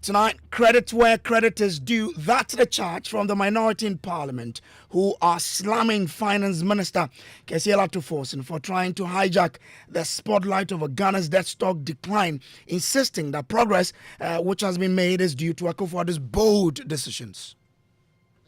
Tonight, credit where credit is due. That's the charge from the minority in Parliament who are slamming Finance Minister Gyasi for trying to hijack the spotlight of Ghana's debt stock decline, insisting that progress which has been made is due to Akufo-Addo's bold decisions.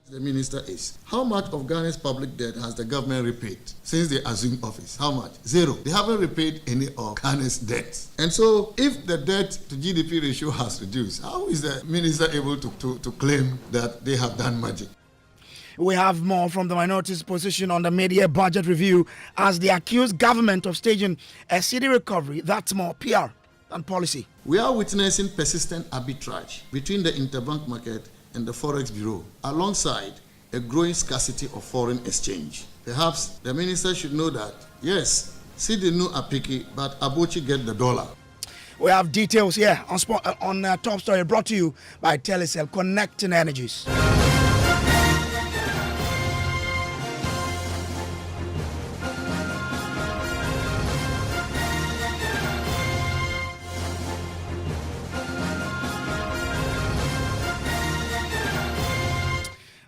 The minister is, how much of Ghana's public debt has the government repaid since they assumed office? How much? Zero. They haven't repaid any of Ghana's debt. And so if the debt to GDP ratio has reduced, how is the minister able to claim that they have done magic? We have more from the minority's position on the mid-year budget review as they accuse government of staging a city recovery that's more PR than policy. We are witnessing persistent arbitrage between the interbank market and the Forex Bureau, alongside a growing scarcity of foreign exchange. Perhaps the minister should know that, yes, Sidinu are picky, but Abochi get the dollar. We have details here on Top Story, brought to you by Telecel, Connecting Energies.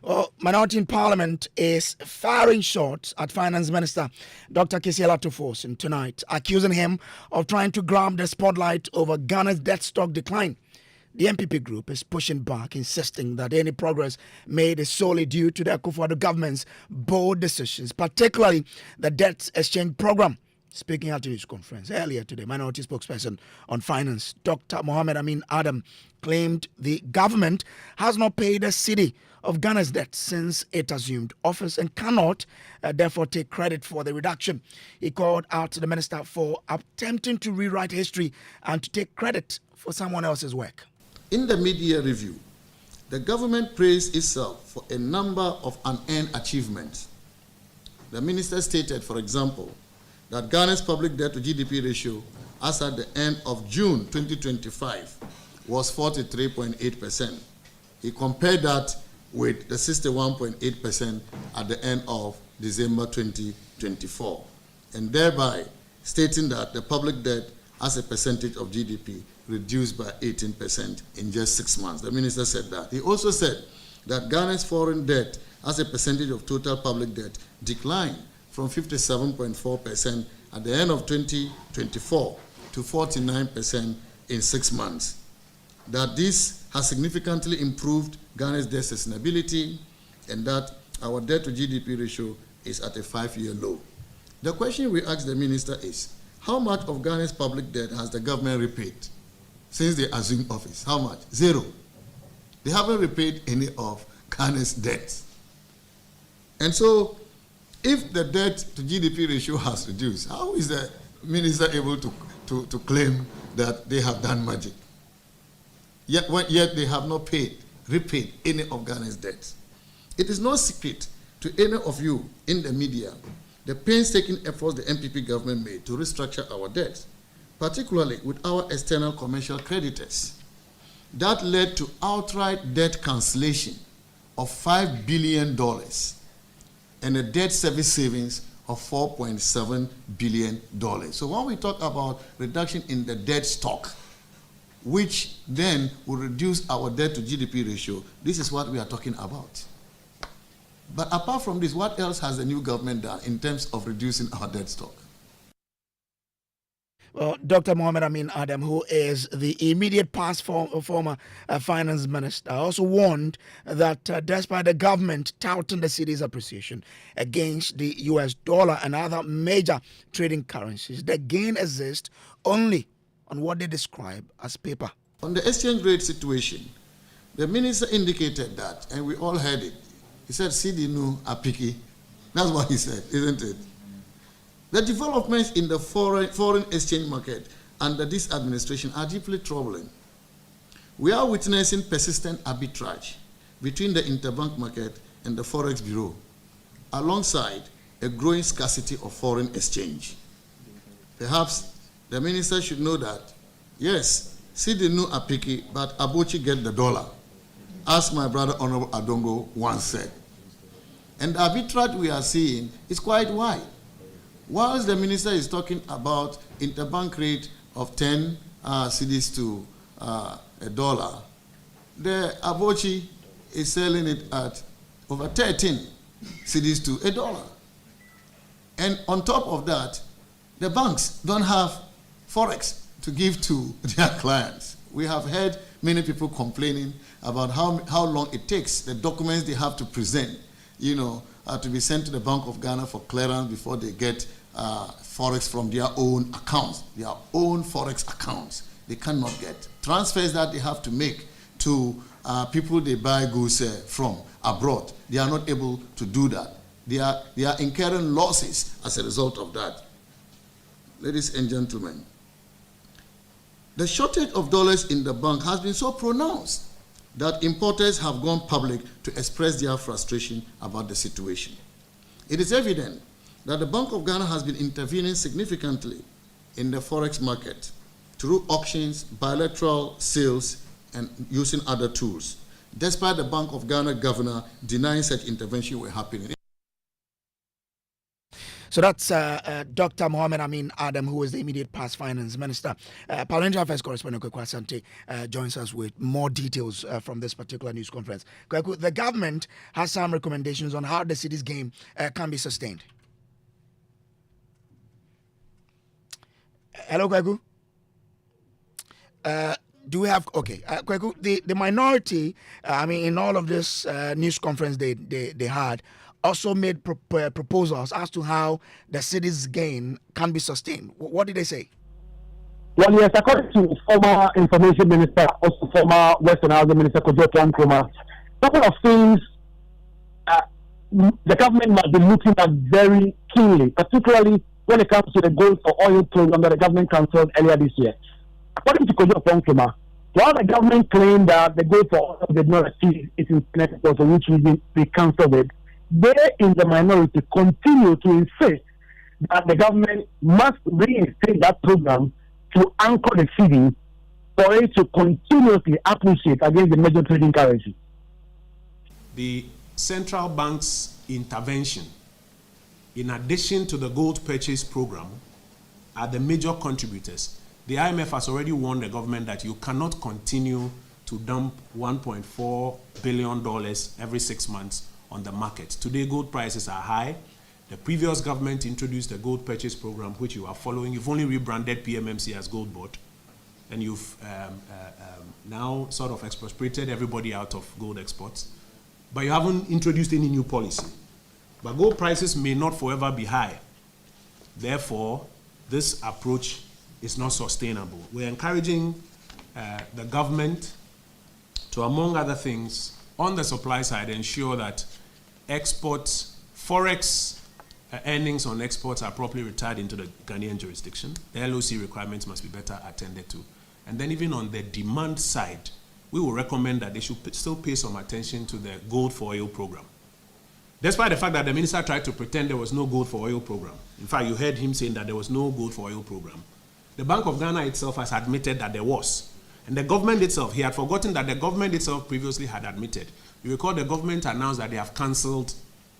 Well, minority in Parliament is firing shots at Finance Minister Dr. Gyasi tonight, accusing him of trying to grab the spotlight over Ghana's debt stock decline. The MPP group is pushing back, insisting that any progress made is solely due to the Akufo-Addo government's bold decisions, particularly the debt exchange program. Speaking at a news conference earlier today, minority spokesperson on finance, Dr. Mohammed Amin Adam, claimed the government has not paid a cedi of Ghana's debt since it assumed office and cannot therefore take credit for the reduction. He called out to the minister for attempting to rewrite history and to take credit for someone else's work. In the mid-year review, the government praised itself for a number of unearned achievements. The minister stated, for example, that Ghana's public debt to GDP ratio as at the end of June 2025 was 43.8%. He compared that with the 61.8% at the end of December 2024, and thereby stating that the public debt as a percentage of GDP reduced by 18% in just 6 months. The minister said that. He also said that Ghana's foreign debt as a percentage of total public debt declined from 57.4% at the end of 2024 to 49% in 6 months. That this has significantly improved Ghana's debt sustainability, and that our debt to GDP ratio is at a 5-year low. The question we ask the minister is, how much of Ghana's public debt has the government repaid since they assumed office? How much? Zero. They haven't repaid any of Ghana's debt. And so, if the debt to GDP ratio has reduced, how is the minister able to claim that they have done magic? Yet they have not repaid any of Ghana's debts. It is no secret to any of you in the media the painstaking efforts the MPP government made to restructure our debts, particularly with our external commercial creditors. That led to outright debt cancellation of $5 billion and a debt service savings of $4.7 billion. So when we talk about reduction in the debt stock, which then will reduce our debt to GDP ratio, this is what we are talking about. But apart from this, what else has the new government done in terms of reducing our debt stock? Well, Dr. Mohammed Amin Adam, who is the immediate past former finance minister, also warned that despite the government touting the cedi's appreciation against the US dollar and other major trading currencies, the gain exists only on what they describe as paper. On the exchange rate situation, the minister indicated that, and we all heard it. He said, Sidinu are picky. That's what he said, isn't it? The developments in the foreign exchange market under this administration are deeply troubling. We are witnessing persistent arbitrage between the interbank market and the Forex Bureau, alongside a growing scarcity of foreign exchange. Perhaps the minister should know that, yes, Sidinu are picky, but Abochi get the dollar, as my brother Honorable Adongo once said. And the arbitrage we are seeing is quite wide. Whilst the minister is talking about interbank rate of 10 cedis to a dollar, the Abochi is selling it at over 13 cedis to $1. And on top of that, the banks don't have Forex to give to their clients. We have heard many people complaining about how long it takes, the documents they have to present, to be sent to the Bank of Ghana for clearance before they get Forex from their own accounts, their own Forex accounts. They cannot get transfers that they have to make to people they buy goods from abroad. They are not able to do that. They are incurring losses as a result of that. Ladies and gentlemen, the shortage of dollars in the bank has been so pronounced that importers have gone public to express their frustration about the situation. It is evident that the Bank of Ghana has been intervening significantly in the Forex market through auctions, bilateral sales, and using other tools, despite the Bank of Ghana governor denying such intervention were happening. So that's Dr. Mohammed Amin Adam, who is the immediate past finance minister. Parliamentary Affairs correspondent Kweku Asante joins us with more details from this particular news conference. Kweku, the government has some recommendations on how the city's game can be sustained. Hello, Kweku. Do we have Kweku, the minority? In all of this news conference they had, also made proposals as to how the city's gain can be sustained. What did they say? Well, yes, according to former information minister, also former Western Housing Minister Kojo, a couple of things the government must be looking at very keenly, particularly when it comes to the gold for oil program that the government cancelled earlier this year. According to Kojo, while the government claimed that the gold for oil did not achieve its intended purpose, for which reason they cancelled it, they in the minority continue to insist that the government must reinstate that program to anchor the city for it to continuously appreciate against the major trading currency. The central bank's intervention, in addition to the gold purchase program, are the major contributors. The IMF has already warned the government that you cannot continue to dump $1.4 billion every 6 months on the market. Today, gold prices are high. The previous government introduced the gold purchase program, which you are following. You've only rebranded PMMC as Gold Board, and you've now sort of expropriated everybody out of gold exports. But you haven't introduced any new policy. But gold prices may not forever be high. Therefore, this approach is not sustainable. We're encouraging the government to, among other things, on the supply side, ensure that exports, Forex earnings on exports are properly retired into the Ghanaian jurisdiction. The LOC requirements must be better attended to. And then even on the demand side, we will recommend that they should still pay some attention to the gold for oil program. Despite the fact that the minister tried to pretend there was no gold for oil program. In fact, you heard him saying that there was no gold for oil program. The Bank of Ghana itself has admitted that there was. And the government itself, he had forgotten that the government itself previously had admitted. You recall the government announced that they have cancelled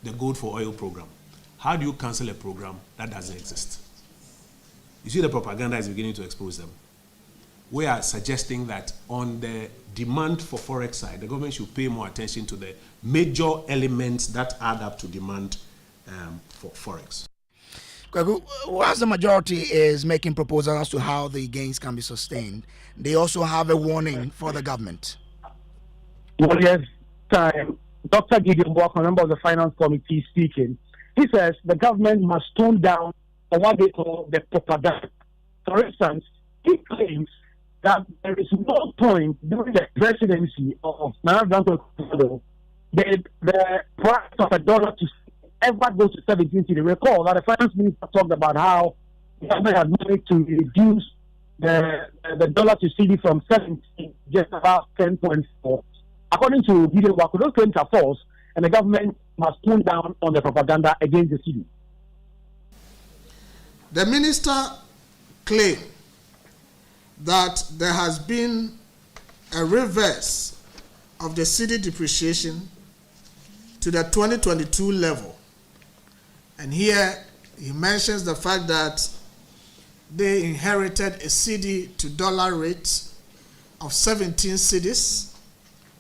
the gold for oil program. How do you cancel a program that doesn't exist? You see, the propaganda is beginning to expose them. We are suggesting that on the demand for Forex side, the government should pay more attention to the major elements that add up to demand for Forex. Whilst the majority is making proposals as to how the gains can be sustained, they also have a warning for the government. Well, yes, Dr. Gideon Boku, member of the Finance Committee, speaking. He says the government must tone down on what they call the propaganda. For instance, he claims that there is no point during the presidency of Nana Danko the price of a dollar to ever goes to 17 cedi. Recall that the finance minister talked about how the government had managed to reduce the dollar to cedi from 17 just about 10.4. According to Gideon Boku, those claims are false, and the government must tone down on the propaganda against the cedi. The minister claimed that there has been a reverse of the cedi depreciation to the 2022 level. And here he mentions the fact that they inherited a cedi to dollar rate of 17 cedis,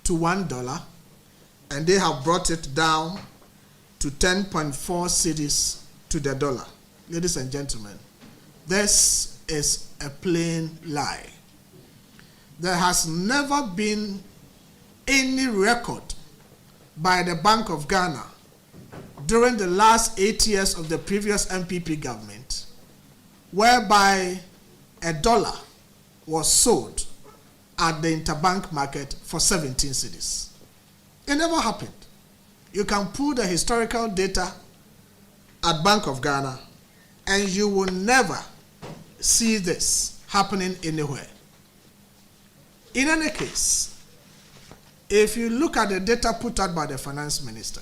to $1, and they have brought it down to 10.4 cedis to the dollar. Ladies and gentlemen, this is a plain lie. There has never been any record by the Bank of Ghana during the last 8 years of the previous MPP government whereby a dollar was sold at the interbank market for 17 cedis. It never happened. You can pull the historical data at Bank of Ghana and you will never see this happening anywhere. In any case, if you look at the data put out by the finance minister,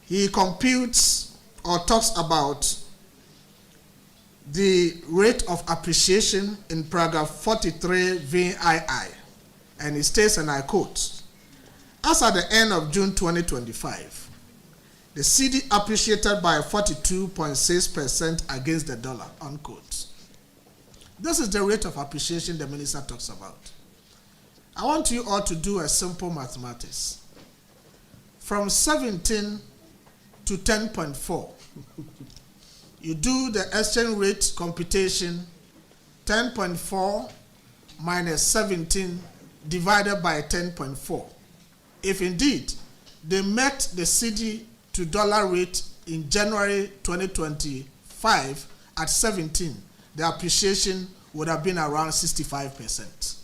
he computes or talks about the rate of appreciation in paragraph 43 VII, and he states, and I quote, as at the end of June 2025, the cedi appreciated by 42.6% against the dollar, unquote. This is the rate of appreciation the minister talks about. I want you all to do a simple mathematics. From 17 to 10.4, you do the exchange rate computation, 10.4 minus 17 divided by 10.4. If indeed they met the cedi to dollar rate in January 2025 at 17, the appreciation would have been around 65%.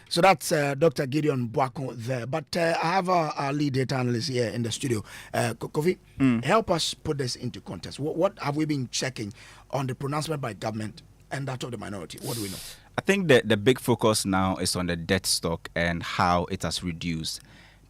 So that's Dr. Gideon Boku there. But I have our lead data analyst here in the studio. Kofi, help us put this into context. What have we been checking on the pronouncement by government and that of the minority? What do we know? I think that the big focus now is on the debt stock and how it has reduced.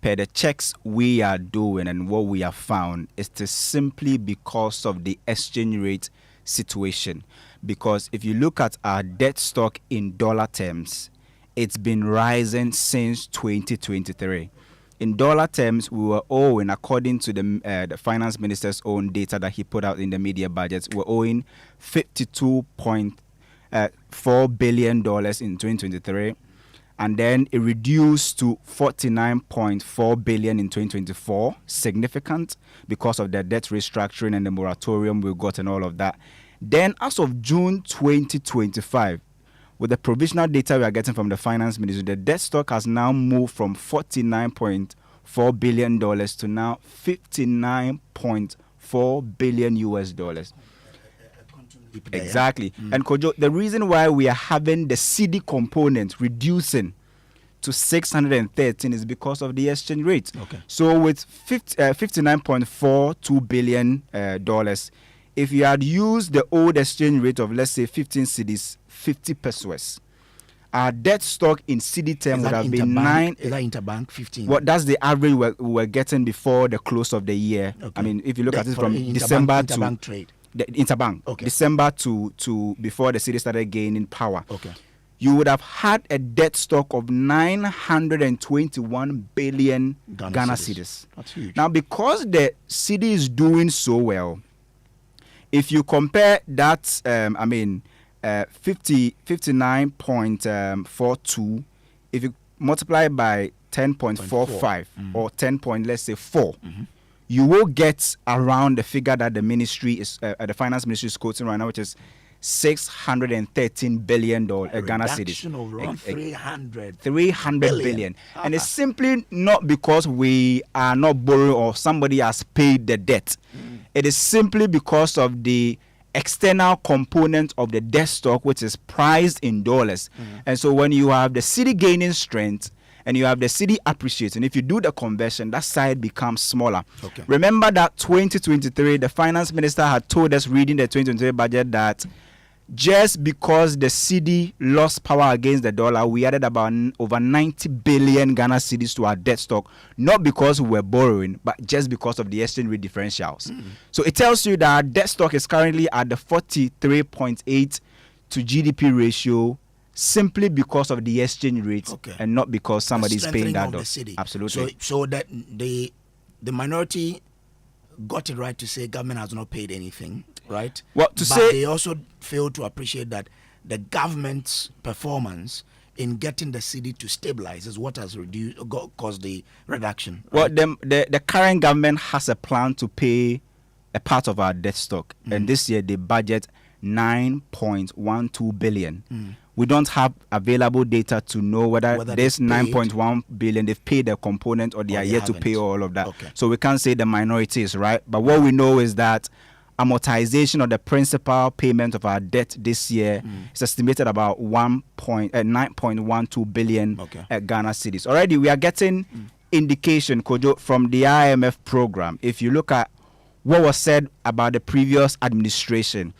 Per the checks we are doing and what we have found is simply because of the exchange rate situation. Because if you look at our debt stock in dollar terms, it's been rising since 2023. In dollar terms, we were owing, according to the finance minister's own data that he put out in the media budgets, we're owing $52.4 billion in 2023. And then it reduced to $49.4 billion in 2024, significant because of the debt restructuring and the moratorium we got and all of that. Then as of June 2025, with the provisional data we are getting from the finance ministry, the debt stock has now moved from $49.4 billion to now $59.4 billion US. Exactly. And Kojo, the reason why we are having the cedi component reducing to 613 is because of the exchange rate. Okay. So with $59.42 billion, if you had used the old exchange rate of, let's say, 15 cedis, 50 pesos, our debt stock in cedi term would have been 9. Is that interbank 15? Well, that's the average we were getting before the close of the year. Okay. I mean, if you look at it from interbank, December interbank to trade. the interbank, Okay. December to before the cedi started gaining power. Okay. You would have had a debt stock of 921 billion Ghana cedis. That's huge. Now, because the cedi is doing so well, if you compare that, 59.42, if you multiply by 10.45 or 10 point, let's say 4, you will get around the figure that the ministry is, the finance ministry is quoting right now, which is $613 billion Ghana cedis. Of around 300 billion. And it's simply not because we are not borrowing or somebody has paid the debt. It is simply because of the external component of the debt stock, which is priced in dollars. And so when you have the cedi gaining strength and you have the cedi appreciating, if you do the conversion, that side becomes smaller. Okay. Remember that 2023, the finance minister had told us, reading the 2023 budget, that just because the cedi lost power against the dollar, we added about over 90 billion Ghana cedis to our debt stock, not because we were borrowing, but just because of the exchange rate differentials. So it tells you that our debt stock is currently at the 43.8 to GDP ratio, simply because of the exchange rate, and not because somebody is paying that. Absolutely. So that the minority got it right to say government has not paid anything, right? Well, but they also failed to appreciate that the government's performance in getting the city to stabilize is what has caused the reduction. Well, Right? the current government has a plan to pay a part of our debt stock, and this year they budget 9.12 billion. We don't have available data to know whether this 9.1 billion they've paid a component or they are yet to pay all of that. Okay. So we can't say the minority is right, but what we know is that amortization of the principal payment of our debt this year is estimated about 9.12 billion Ghana cedis. Already we are getting indication, Kojo, from the IMF program. If you look at what was said about the previous administration,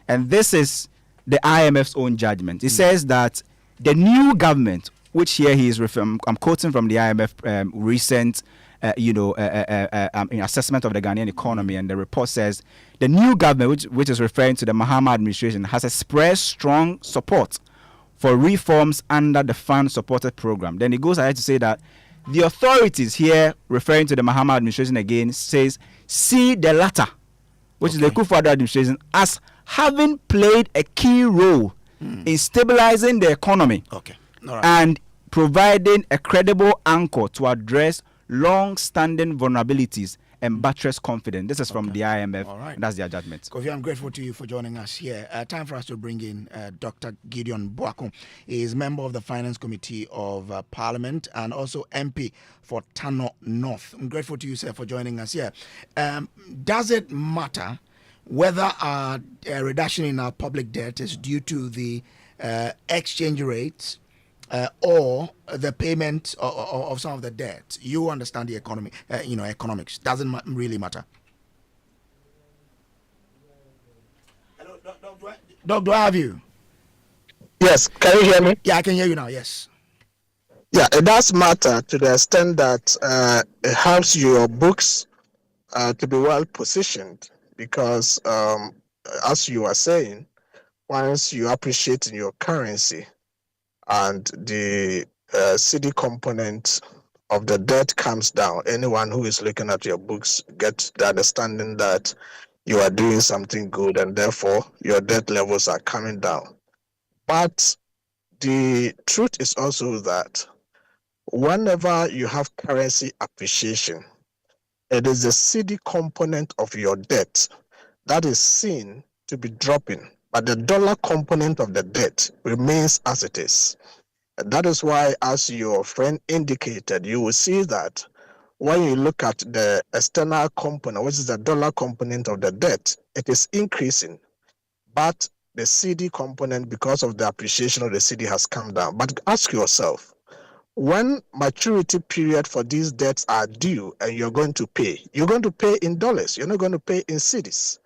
and this is the IMF's own judgment. It says that the new government, which here he is referring, I'm quoting from the IMF recent assessment of the Ghanaian economy, and the report says the new government, which is referring to the Mahama administration, has expressed strong support for reforms under the fund-supported program. Then it goes ahead to say that the authorities here, referring to the Mahama administration again, says see the latter, which is the Kufuor administration, as having played a key role in stabilizing the economy and providing a credible anchor to address long-standing vulnerabilities and buttress confidence. This is from the IMF. All right. And that's their judgment. Kofi, I'm grateful to you for joining us here. Time for us to bring in Dr. Gideon Boku. He is member of the Finance Committee of Parliament and also MP for Tano North. I'm grateful to you, sir, for joining us here. Does it matter whether a reduction in our public debt is due to the exchange rates or the payment of some of the debt? You understand the economy, economics. Doesn't really matter. Hello, Doc, do I have you? Yes, can you hear me? Yeah, I can hear you now, yes. Yeah, it does matter to the extent that it helps your books to be well positioned because, as you are saying, once you appreciate in your currency and the CD component of the debt comes down, anyone who is looking at your books gets the understanding that you are doing something good and therefore your debt levels are coming down. But the truth is also that whenever you have currency appreciation, it is the CD component of your debt that is seen to be dropping, but the dollar component of the debt remains as it is. And that is why, as your friend indicated, you will see that when you look at the external component, which is the dollar component of the debt, it is increasing, but the CD component, because of the appreciation of the CD, has come down. But ask yourself, when maturity period for these debts are due and you're going to pay in dollars. You're not going to pay in cedis.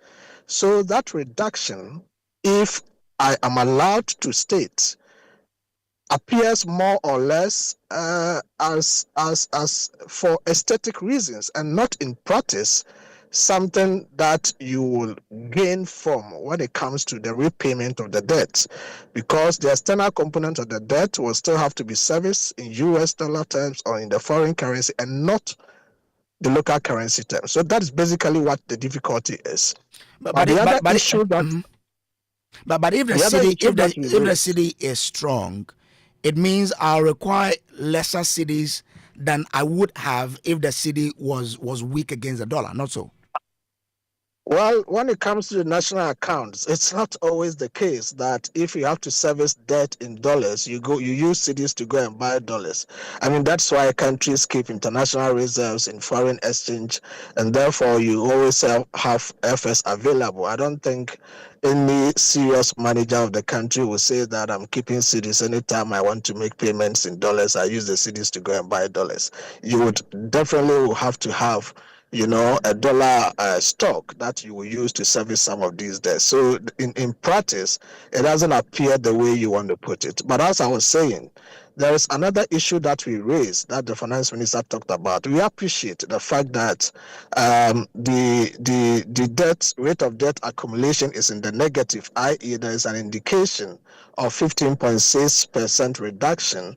So that reduction, if I am allowed to state, appears more or less as for aesthetic reasons and not in practice something that you will gain from when it comes to the repayment of the debt, because the external component of the debt will still have to be serviced in US dollar terms or in the foreign currency and not the local currency terms. So that's basically what the difficulty is. But if the city is strong, it means I'll require lesser cities than I would have if the city was weak against the dollar. Not so. Well, when it comes to the national accounts, it's not always the case that if you have to service debt in dollars, you use cities to go and buy dollars. I mean, that's why countries keep international reserves in foreign exchange, and therefore you always have FS available. I don't think any serious manager of the country will say that I'm keeping cities anytime I want to make payments in dollars. I use the cities to go and buy dollars. You would definitely have to have a dollar stock that you will use to service some of these debts. So in practice, it doesn't appear the way you want to put it. But as I was saying, there is another issue that we raised that the finance minister talked about. We appreciate the fact that the debt rate of debt accumulation is in the negative, i.e. there is an indication of 15.6% reduction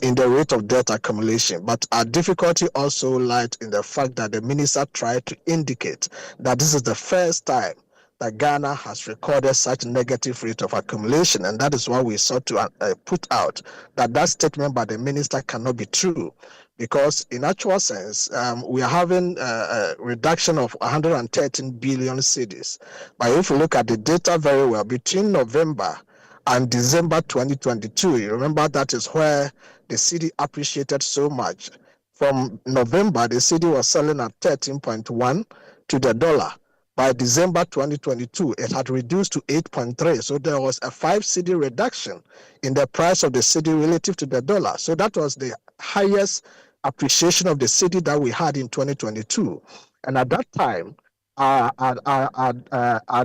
in the rate of debt accumulation. But our difficulty also lied in the fact that the minister tried to indicate that this is the first time that Ghana has recorded such negative rate of accumulation, and that is why we sought to put out that statement by the minister cannot be true, because in actual sense, we are having a reduction of 113 billion cedis. But if you look at the data very well, between November and December 2022, you remember that is where the cedi appreciated so much. From November, the cedi was selling at 13.1 to the dollar. By December 2022, it had reduced to 8.3. So there was a 5 cedi reduction in the price of the cedi relative to the dollar. So that was the highest appreciation of the cedi that we had in 2022. And at that time, our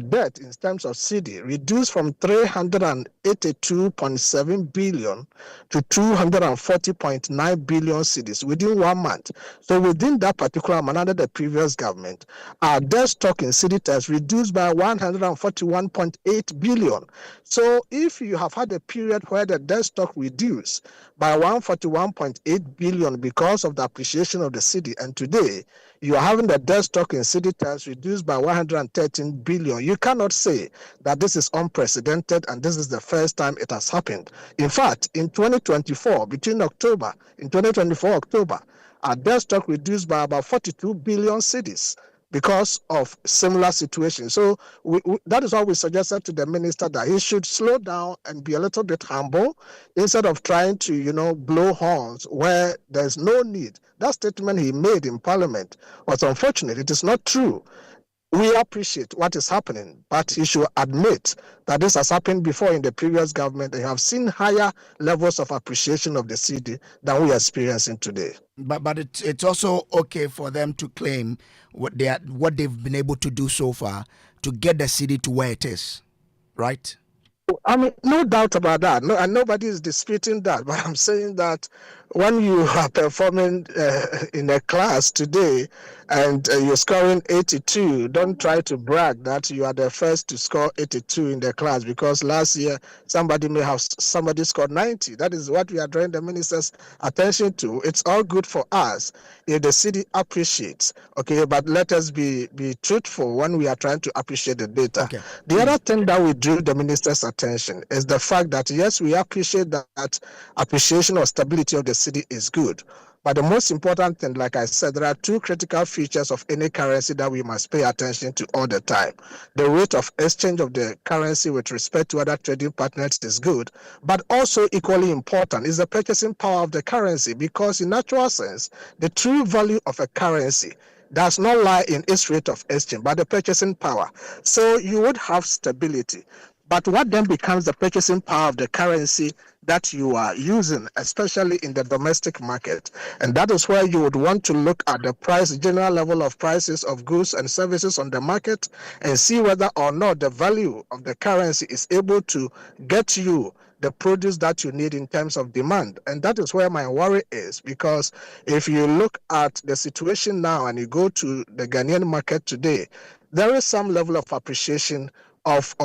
debt in terms of cedi reduced from 382.7 billion to 240.9 billion cedis within 1 month. So within that particular month, under the previous government, our debt stock in cedi terms reduced by 141.8 billion. So if you have had a period where the debt stock reduced by 141.8 billion because of the appreciation of the cedi, and today you are having the debt stock in cedi terms reduced by 113 billion, you cannot say that this is unprecedented and this is the first time it has happened. In fact, in 2024, in 2024 October, our debt stock reduced by about 42 billion cedis because of similar situations. So that is why we suggested to the minister that he should slow down and be a little bit humble instead of trying to, blow horns where there's no need. That statement he made in Parliament was unfortunate. It is not true. We appreciate what is happening, but he should admit that this has happened before in the previous government. They have seen higher levels of appreciation of the cedi than we are experiencing today. But it's also okay for them to claim what they've been able to do so far to get the cedi to where it is, right? I mean, no doubt about that. No, and nobody is disputing that. But I'm saying that when you are performing in a class today and you're scoring 82, don't try to brag that you are the first to score 82 in the class, because last year somebody scored 90. That is what we are drawing the minister's attention to. It's all good for us if the city appreciates, okay, but let us be truthful when we are trying to appreciate the data. Okay. The other thing that we drew the minister's attention is the fact that, yes, we appreciate that appreciation or stability of the city is good. But the most important thing, like I said, there are two critical features of any currency that we must pay attention to all the time. The rate of exchange of the currency with respect to other trading partners is good, but also equally important is the purchasing power of the currency, because in natural sense, the true value of a currency does not lie in its rate of exchange, but the purchasing power. So you would have stability. But what then becomes the purchasing power of the currency that you are using, especially in the domestic market? And that is where you would want to look at the general level of prices of goods and services on the market and see whether or not the value of the currency is able to get you the produce that you need in terms of demand. And that is where my worry is, because if you look at the situation now and you go to the Ghanaian market today, there is some level of appreciation of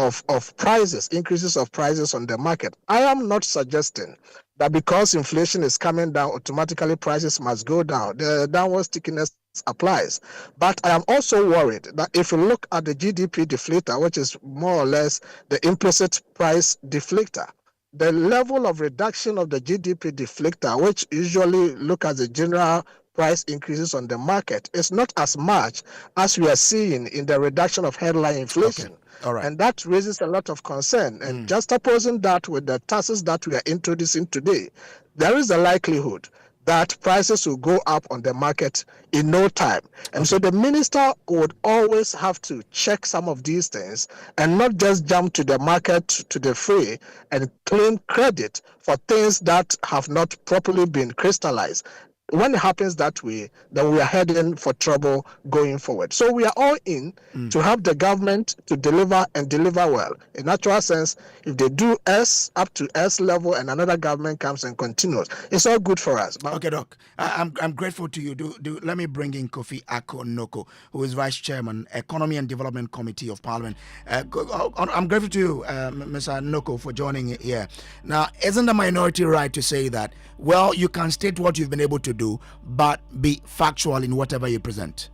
prices, increases of prices on the market. I am not suggesting that because inflation is coming down, automatically prices must go down. The downward stickiness applies. But I am also worried that if you look at the GDP deflator, which is more or less the implicit price deflator, the level of reduction of the GDP deflator, which usually look at the general price increases on the market, is not as much as we are seeing in the reduction of headline inflation. Okay. All right. And that raises a lot of concern. And just opposing that with the taxes that we are introducing today, there is a likelihood that prices will go up on the market in no time. And so the minister would always have to check some of these things and not just jump to the market, to the fray, and claim credit for things that have not properly been crystallized. When it happens that way, then we are heading for trouble going forward. So we are all in to help the government to deliver and deliver well. In natural sense, if they do S up to S level and another government comes and continues, it's all good for us. Okay, Doc. I'm grateful to you. Let me bring in Kofi Ako-Noko, who is Vice Chairman, Economy and Development Committee of Parliament. I'm grateful to you, Mr. Noko, for joining here. Now, isn't the minority right to say that, well, you can state what you've been able to do, but be factual in whatever you present?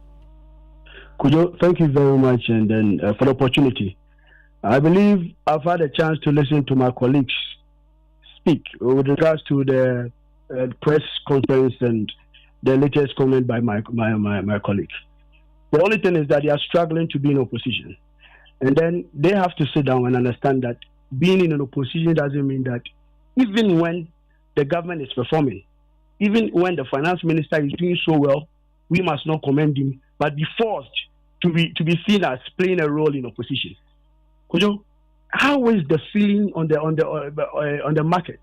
Kojo, thank you very much, and then for the opportunity. I believe I've had a chance to listen to my colleagues speak with regards to the press conference and the latest comment by my colleague. The only thing is that they are struggling to be in opposition. And then they have to sit down and understand that being in an opposition doesn't mean that even when the government is performing, even when the finance minister is doing so well, we must not commend him, but be forced to be seen as playing a role in opposition. Kojo, how is the feeling on the market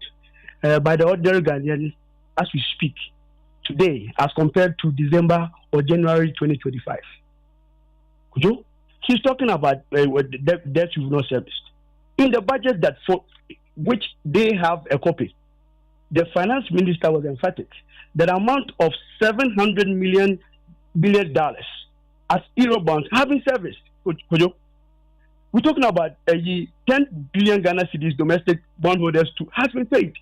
by the ordinary Ghanaian as we speak today, as compared to December or January 2025? Kojo, he's talking about debt you've not serviced. In the budget that for which they have a copy, the finance minister was emphatic that the amount of $700 billion as euro bonds have been serviced. Kojo, we're talking about 10 billion Ghana cedis domestic bondholders to has been paid,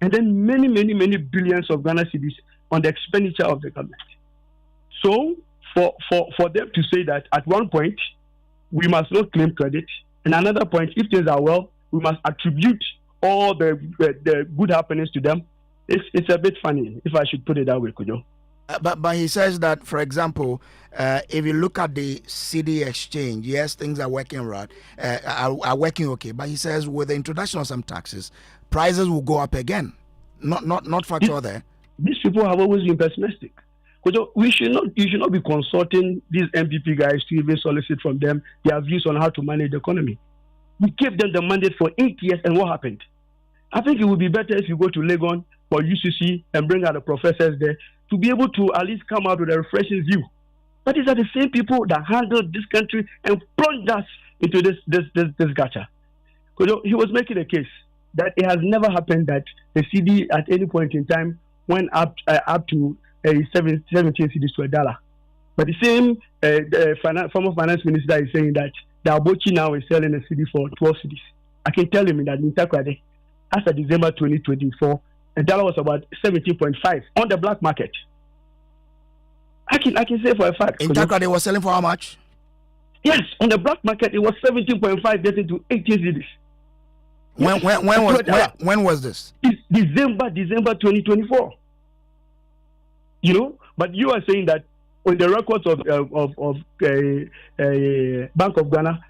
and then many billions of Ghana cedis on the expenditure of the government. So for them to say that at one point we must not claim credit, and another point, if things are well, we must attribute all the good happenings to them. It's a bit funny, if I should put it that way, Kojo. But he says that, for example, if you look at the CD exchange, yes, things are working right, are working okay. But he says with the introduction of some taxes, prices will go up again. Not factor there. These people have always been pessimistic. You should not be consulting these MPP guys to even solicit from them their views on how to manage the economy. We gave them the mandate for 8 years, and what happened? I think it would be better if you go to Legon or UCC and bring out the professors there to be able to at least come out with a refreshing view. But these are the same people that handled this country and plunged us into this gacha. He was making a case that it has never happened that the CD at any point in time went up to 17 cedis to $1. But the same former finance minister is saying that the Abochi now is selling a CD for 12 cedis. I can tell him that in Takrade, as of December 2024, $1 was about 17.5 on the black market. I can say for a fact. In Takrade, they were selling for how much? Yes, on the black market, it was 17.5 getting to 18 cedis. When was this? December 2024. But you are saying that on the records of Bank of Ghana,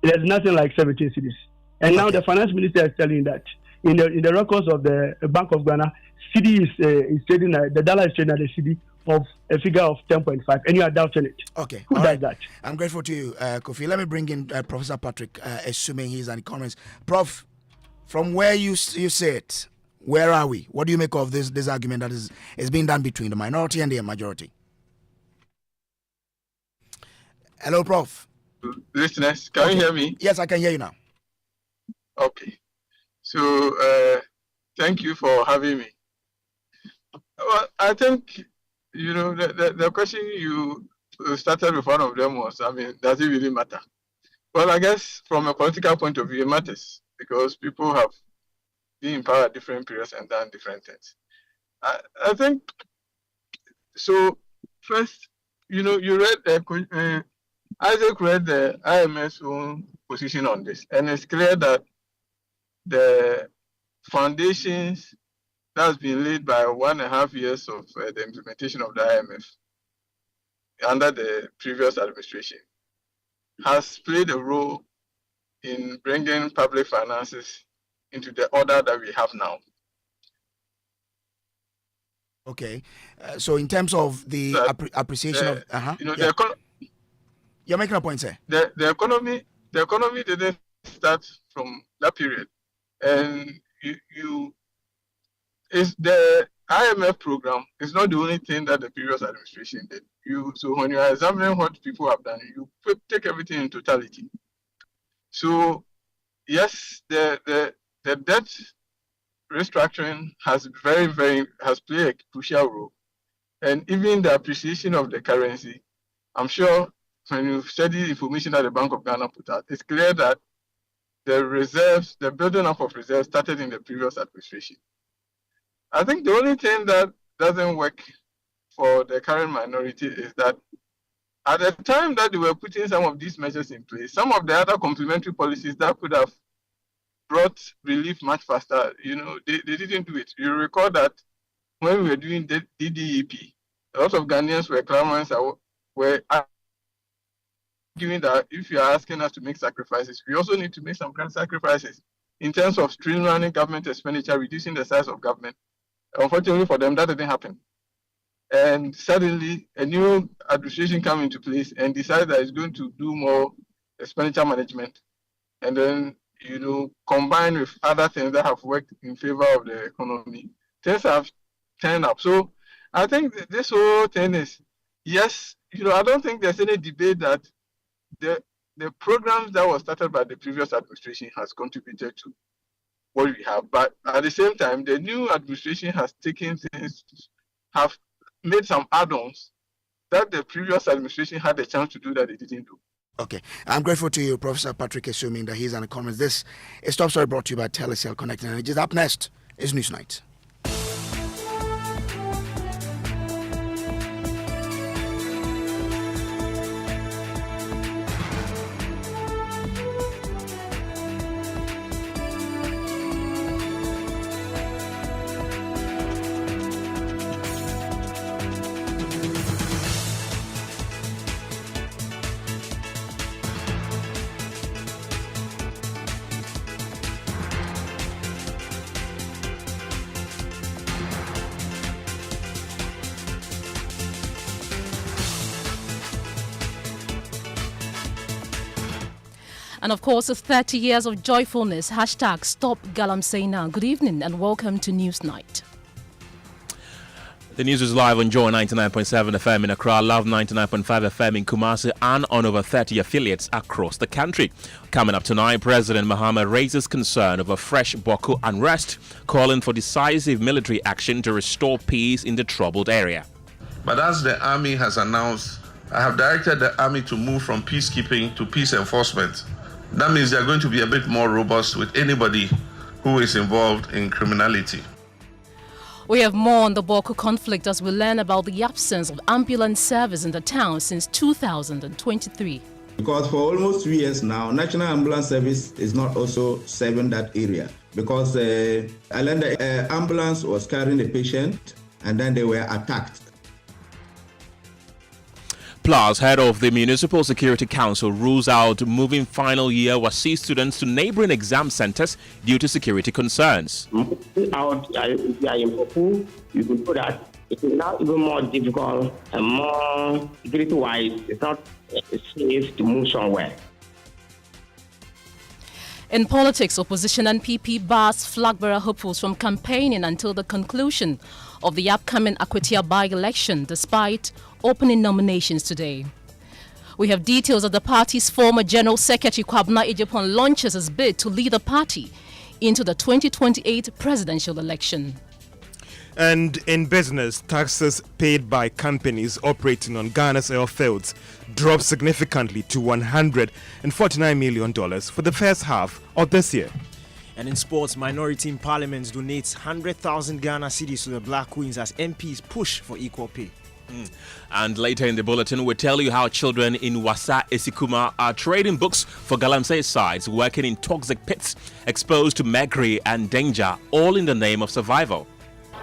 there's nothing like 17 cedis. And now the finance minister is telling that in the records of the Bank of Ghana, CD is trading the dollar is trading at a CD of a figure of 10.5, and you are doubting it. Okay, who does that? I'm grateful to you, Kofi. Let me bring in Professor Patrick, assuming he's an economist. Prof, from where you sit, where are we? What do you make of this argument that is being done between the minority and the majority? Hello, Prof. Listeners, can you hear me? Yes, I can hear you now. Okay. So, thank you for having me. Well, I think, the question you started with, one of them was, does it really matter? Well, I guess from a political point of view, it matters because people have been in power at different periods and done different things. I think, so first, you read, Isaac read the IMF's own position on this, and it's clear that the foundations that's been laid by 1.5 years of the implementation of the IMF under the previous administration has played a role in bringing public finances into the order that we have now. Okay, so in terms of the appreciation you're making a point, sir. The economy didn't start from that period, and is the IMF program is not the only thing that the previous administration did. So when you are examining what people have done, you take everything in totality. So yes, the debt restructuring has has played a crucial role, and even the appreciation of the currency. I'm sure when you study the information that the Bank of Ghana put out, it's clear that the building up of reserves started in the previous administration. I think the only thing that doesn't work for the current minority is that at the time that they were putting some of these measures in place, some of the other complementary policies that could have brought relief much faster, they didn't do it. You recall that when we were doing the DDEP, a lot of Ghanaians were were arguing that if you are asking us to make sacrifices, we also need to make some kind of sacrifices in terms of streamlining government expenditure, reducing the size of government. Unfortunately for them, that didn't happen. And suddenly, a new administration came into place and decided that it's going to do more expenditure management. And then, combined with other things that have worked in favor of the economy, things have turned up. So I think this whole thing is, yes, I don't think there's any debate that the programs that were started by the previous administration has contributed to what we have. But at the same time, the new administration has taken things, have made some add-ons that the previous administration had a chance to do that they didn't do. Okay. I'm grateful to you, Professor Patrick, assuming that he's an economist. This is Top Story brought to you by Telecel Connect. And just up next is Newsnight. And of course, it's 30 years of joyfulness. Hashtag Stop Galamsey Now. Good evening and welcome to Newsnight. The news is live on Joy 99.7 FM in Accra, Love 99.5 FM in Kumasi, and on over 30 affiliates across the country. Coming up tonight, President Mahama raises concern over fresh Boku unrest, calling for decisive military action to restore peace in the troubled area. But as the army has announced, I have directed the army to move from peacekeeping to peace enforcement. That means they are going to be a bit more robust with anybody who is involved in criminality. We have more on the Boku conflict as we learn about the absence of ambulance service in the town since 2023. Because for almost 3 years now, National Ambulance Service is not also serving that area. Because the ambulance was carrying a patient and then they were attacked. Plus, head of the Municipal Security Council rules out moving final year WASI students to neighboring exam centers due to security concerns. Out, if you are in Boku, you could put that it is now even more difficult and more security-wise. It's not safe to move somewhere. In politics, opposition NPP bars flag-bearer hopefuls from campaigning until the conclusion of the upcoming Akwatia by-election, despite opening nominations today. We have details of the party's former General Secretary Kwabena Ejapon launches his bid to lead the party into the 2028 presidential election. And in business, taxes paid by companies operating on Ghana's oil fields dropped significantly to $149 million for the first half of this year. And in sports, Minority in Parliament donates 100,000 Ghana cedis to the Black Queens as MPs push for equal pay. And later in the bulletin, we'll tell you how children in Wasa Esikuma are trading books for Galamsey sides working in toxic pits, exposed to mercury and danger, all in the name of survival.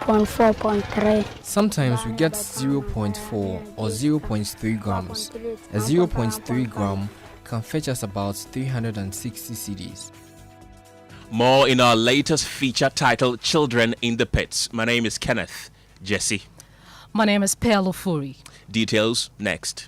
0.4, Sometimes we get 0.4 or 0.3 grams. A 0.3 gram can fetch us about 360 cedis. More in our latest feature titled Children in the Pits. My name is Kenneth. Gyasi. My name is Ofori. Details next.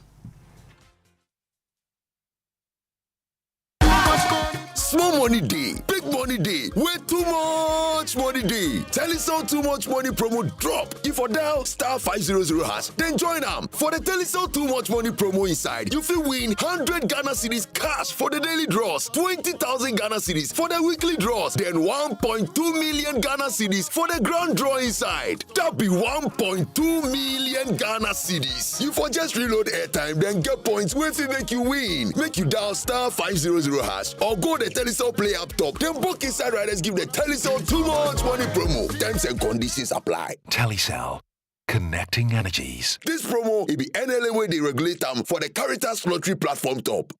Small money day, big money day, where too much money day. Telecel too much money promo drop. If for dial *500#, then join them for the Telecel too much money promo inside. You feel win 100 Ghana cedis cash for the daily draws, 20,000 Ghana cedis for the weekly draws, then 1.2 million Ghana cedis for the grand draw inside. That be 1.2 million Ghana cedis. You for just reload airtime, then get points with it make you win. Make you dial *500# or go the Telecel Play app top. Then book inside riders give the Telecel too much money promo. Terms and conditions apply. Telecel. Connecting energies. This promo will be NLA where they regulate them for the Caritas Lottery platform top.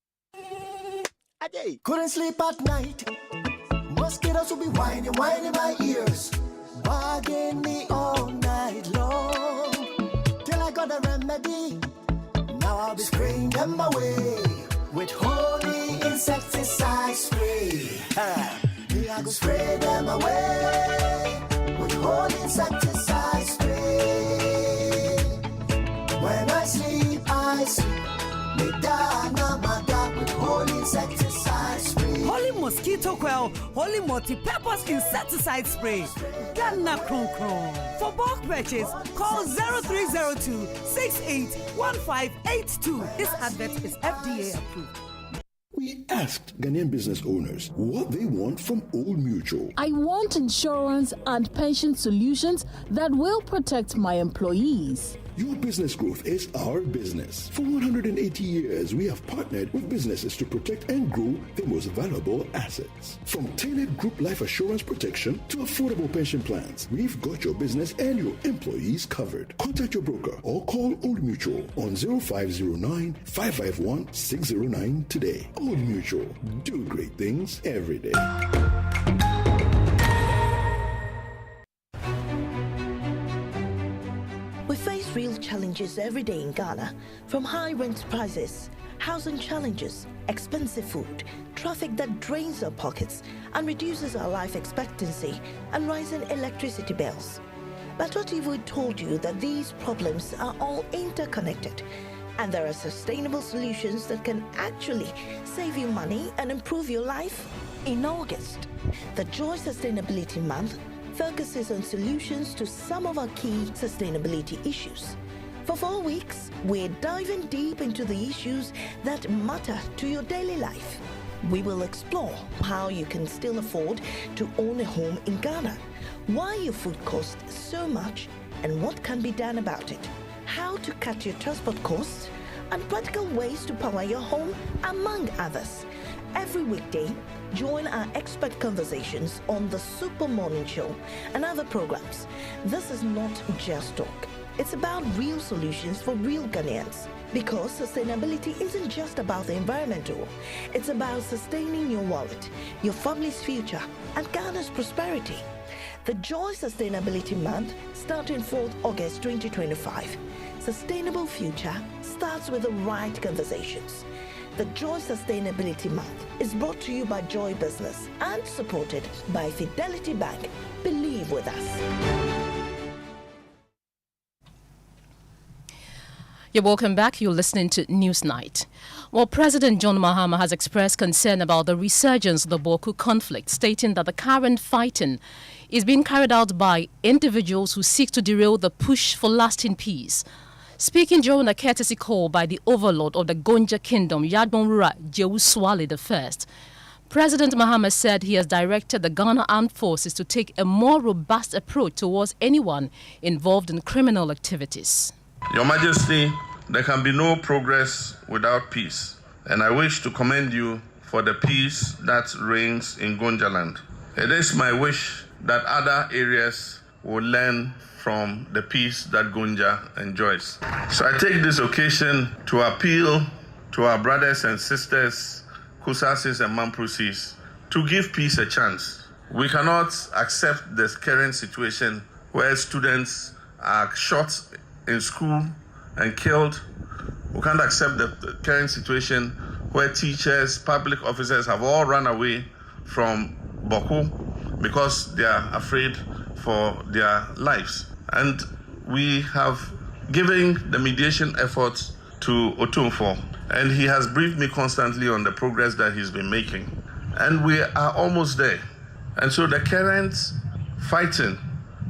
Couldn't sleep at night. Mosquitoes will be whining my ears, bugging me all night long. Till I got a remedy. Now I'll be spraying them away with holy insecticide spray. Me I go spray them away with holy insecticide spray. When I sleep, me da na ma da with holy insecticide spray. Holy mosquito coil, holy multi-purpose insecticide spray. Ghana Kron Kron. For bulk purchase, call 0302 681582. This advert is FDA approved. We asked Ghanaian business owners what they want from Old Mutual. I want insurance and pension solutions that will protect my employees. Your business growth is our business. For 180 years, we have partnered with businesses to protect and grow their most valuable assets. From tailored group life assurance protection to affordable pension plans, we've got your business and your employees covered. Contact your broker or call Old Mutual on 0509 551 609 today. Old Mutual, do great things every day. We face real challenges every day in Ghana, from high rent prices, housing challenges, expensive food, traffic that drains our pockets and reduces our life expectancy, and rising electricity bills. But what if we told you that these problems are all interconnected and there are sustainable solutions that can actually save you money and improve your life? In August, the Joy Sustainability Month focuses on solutions to some of our key sustainability issues. For 4 weeks, we're diving deep into the issues that matter to your daily life. We will explore how you can still afford to own a home in Ghana, why your food costs so much and what can be done about it, how to cut your transport costs, and practical ways to power your home, among others. Every weekday, join our expert conversations on the Super Morning Show and other programs. This is not just talk. It's about real solutions for real Ghanaians. Because sustainability isn't just about the environmental. It's about sustaining your wallet, your family's future, and Ghana's prosperity. The Joy Sustainability Month starting 4th August 2025. Sustainable future starts with the right conversations. The Joy Sustainability Month is brought to you by Joy Business and supported by Fidelity Bank. Believe with us. You're welcome back. You're listening to Newsnight. Well, President John Mahama has expressed concern about the resurgence of the Boku conflict, stating that the current fighting is being carried out by individuals who seek to derail the push for lasting peace. Speaking during a courtesy call by the overlord of the Gonja Kingdom, Yadbonwura Jewuswale I, President Mahama said he has directed the Ghana Armed Forces to take a more robust approach towards anyone involved in criminal activities. Your Majesty, there can be no progress without peace, and I wish to commend you for the peace that reigns in Gonjaland. It is my wish that other areas will learn from the peace that Gonja enjoys. So I take this occasion to appeal to our brothers and sisters, Kusasis and Mamprusis, to give peace a chance. We cannot accept this current situation where students are shot in school and killed. We can't accept the current situation where teachers, public officers have all run away from Boku because they are afraid for their lives. And we have given the mediation efforts to Otunfo, and he has briefed me constantly on the progress that he's been making. And we are almost there. And so the current fighting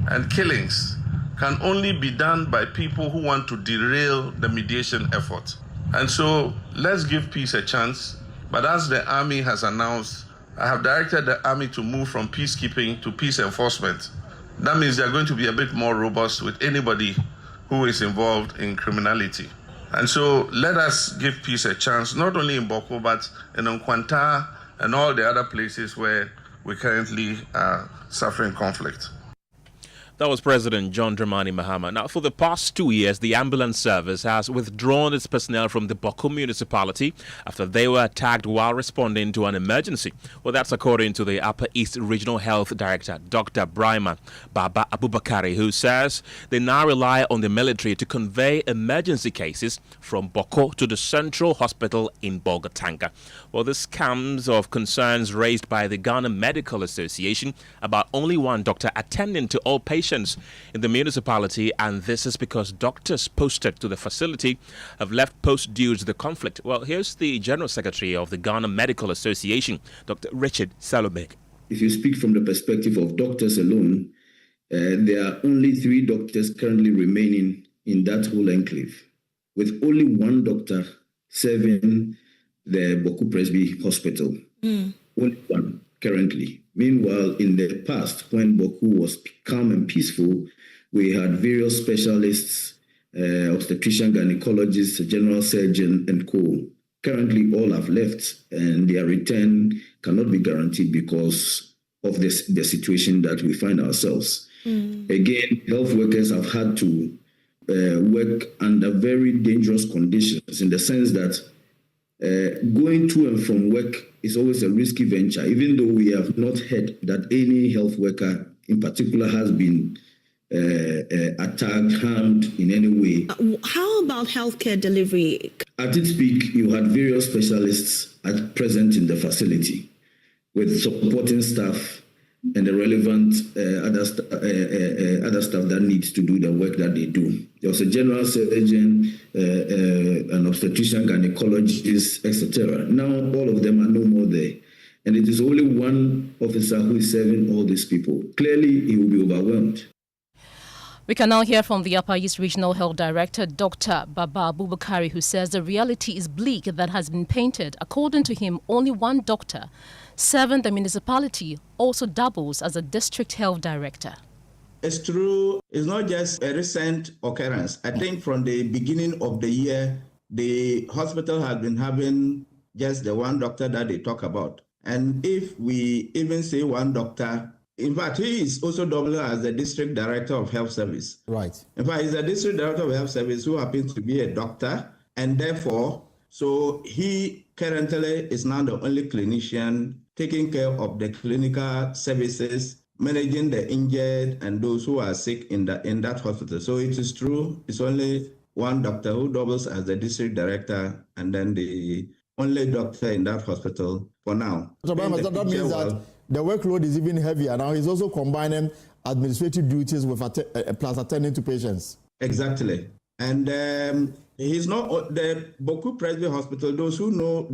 and killings can only be done by people who want to derail the mediation effort. And so let's give peace a chance. But as the army has announced, I have directed the army to move from peacekeeping to peace enforcement. That means they're going to be a bit more robust with anybody who is involved in criminality. And so let us give peace a chance, not only in Boku, but in Nkwanta and all the other places where we currently are suffering conflict. That was President John Dramani Mahama. Now, for the past 2 years, the ambulance service has withdrawn its personnel from the Boku municipality after they were attacked while responding to an emergency. Well, that's according to the Upper East Regional Health Director, Dr. Brahma Baba Abubakari, who says they now rely on the military to convey emergency cases from Boku to the Central Hospital in Bolgatanga. Well, this comes of concerns raised by the Ghana Medical Association about only one doctor attending to all patients in the municipality, and this is because doctors posted to the facility have left post due to the conflict. Well, here's the General Secretary of the Ghana Medical Association, Dr. Richard Salobek. If you speak from the perspective of doctors alone, there are only 3 doctors currently remaining in that whole enclave, with only 1 doctor serving the Boku Presby Hospital. Only 1 currently. Meanwhile, in the past, when Boku was calm and peaceful, we had various specialists, obstetrician, gynecologists, general surgeon, and co. Currently, all have left, and their return cannot be guaranteed because of the situation that we find ourselves. Again, health workers have had to work under very dangerous conditions, in the sense that going to and from work is always a risky venture, even though we have not heard that any health worker in particular has been attacked, harmed in any way. How about healthcare delivery? At its peak, you had various specialists present in the facility with supporting staff and the relevant other staff that needs to do the work that they do. There was a general surgeon, an obstetrician, gynecologist, etc. Now all of them are no more there. And it is only one officer who is serving all these people. Clearly, he will be overwhelmed. We can now hear from the Upper East Regional Health Director, Dr. Baba Abubakari, who says the reality is bleak that has been painted. According to him, only 1 doctor serving the municipality also doubles as a district health director. It's true. It's not just a recent occurrence. I think from the beginning of the year, the hospital has been having just the 1 doctor that they talk about. And if we even say 1 doctor, in fact, he is also doubled as the district director of health service. Right. In fact, he's the district director of health service who happens to be a doctor. And therefore, so he currently is now the only clinician taking care of the clinical services, managing the injured and those who are sick in that hospital. So it is true, it's only 1 doctor who doubles as the district director and then the only doctor in that hospital for now. So that means that the workload is even heavier. Now he's also combining administrative duties with plus attending to patients. Exactly. And he's not the Boku Presby Hospital. Those who know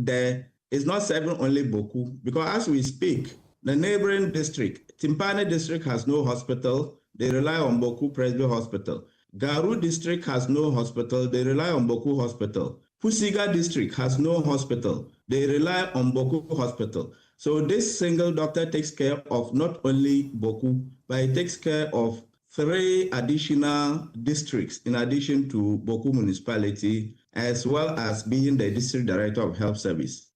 is not serving only Boku, because as we speak, the neighboring district, Timpane district has no hospital. They rely on Boku Presby Hospital. Garu district has no hospital. They rely on Boku Hospital. Pusiga district has no hospital. They rely on Boku Hospital. So this single doctor takes care of not only Boku, but he takes care of 3 additional districts in addition to Boku municipality, as well as being the district director of health service.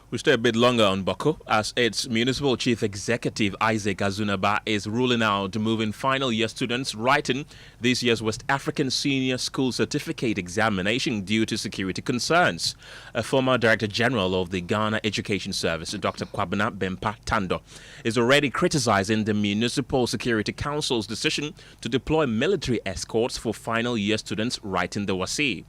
We stay a bit longer on Boku as its municipal chief executive Isaac Azunaba is ruling out moving final year students writing this year's West African Senior School Certificate examination due to security concerns. A former Director General of the Ghana Education Service, Dr. Kwabena Bempa Tando, is already criticizing the Municipal Security Council's decision to deploy military escorts for final year students writing the WASI.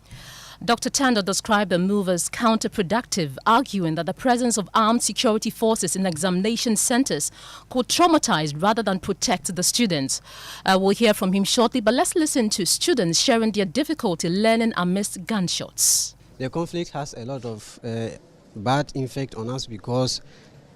Dr. Tando described the move as counterproductive, arguing that the presence of armed security forces in examination centers could traumatize rather than protect the students. We'll hear from him shortly, but let's listen to students sharing their difficulty learning amidst gunshots. The conflict has a lot of bad effect on us because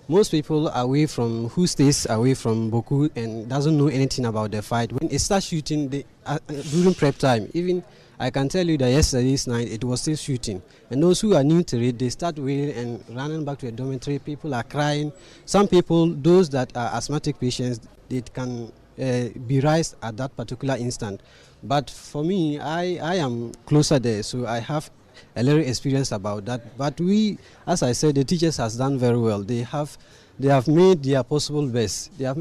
most people who stays away from Boku and doesn't know anything about the fight, when it starts shooting during prep time, even I can tell you that yesterday's night it was still shooting. And those who are new to it, they start wailing and running back to the dormitory. People are crying. Some people, those that are asthmatic patients, they can be raised at that particular instant. But for me, I am closer there, so I have a little experience about that. But we, as I said, the teachers has done very well. They have made their possible best. They have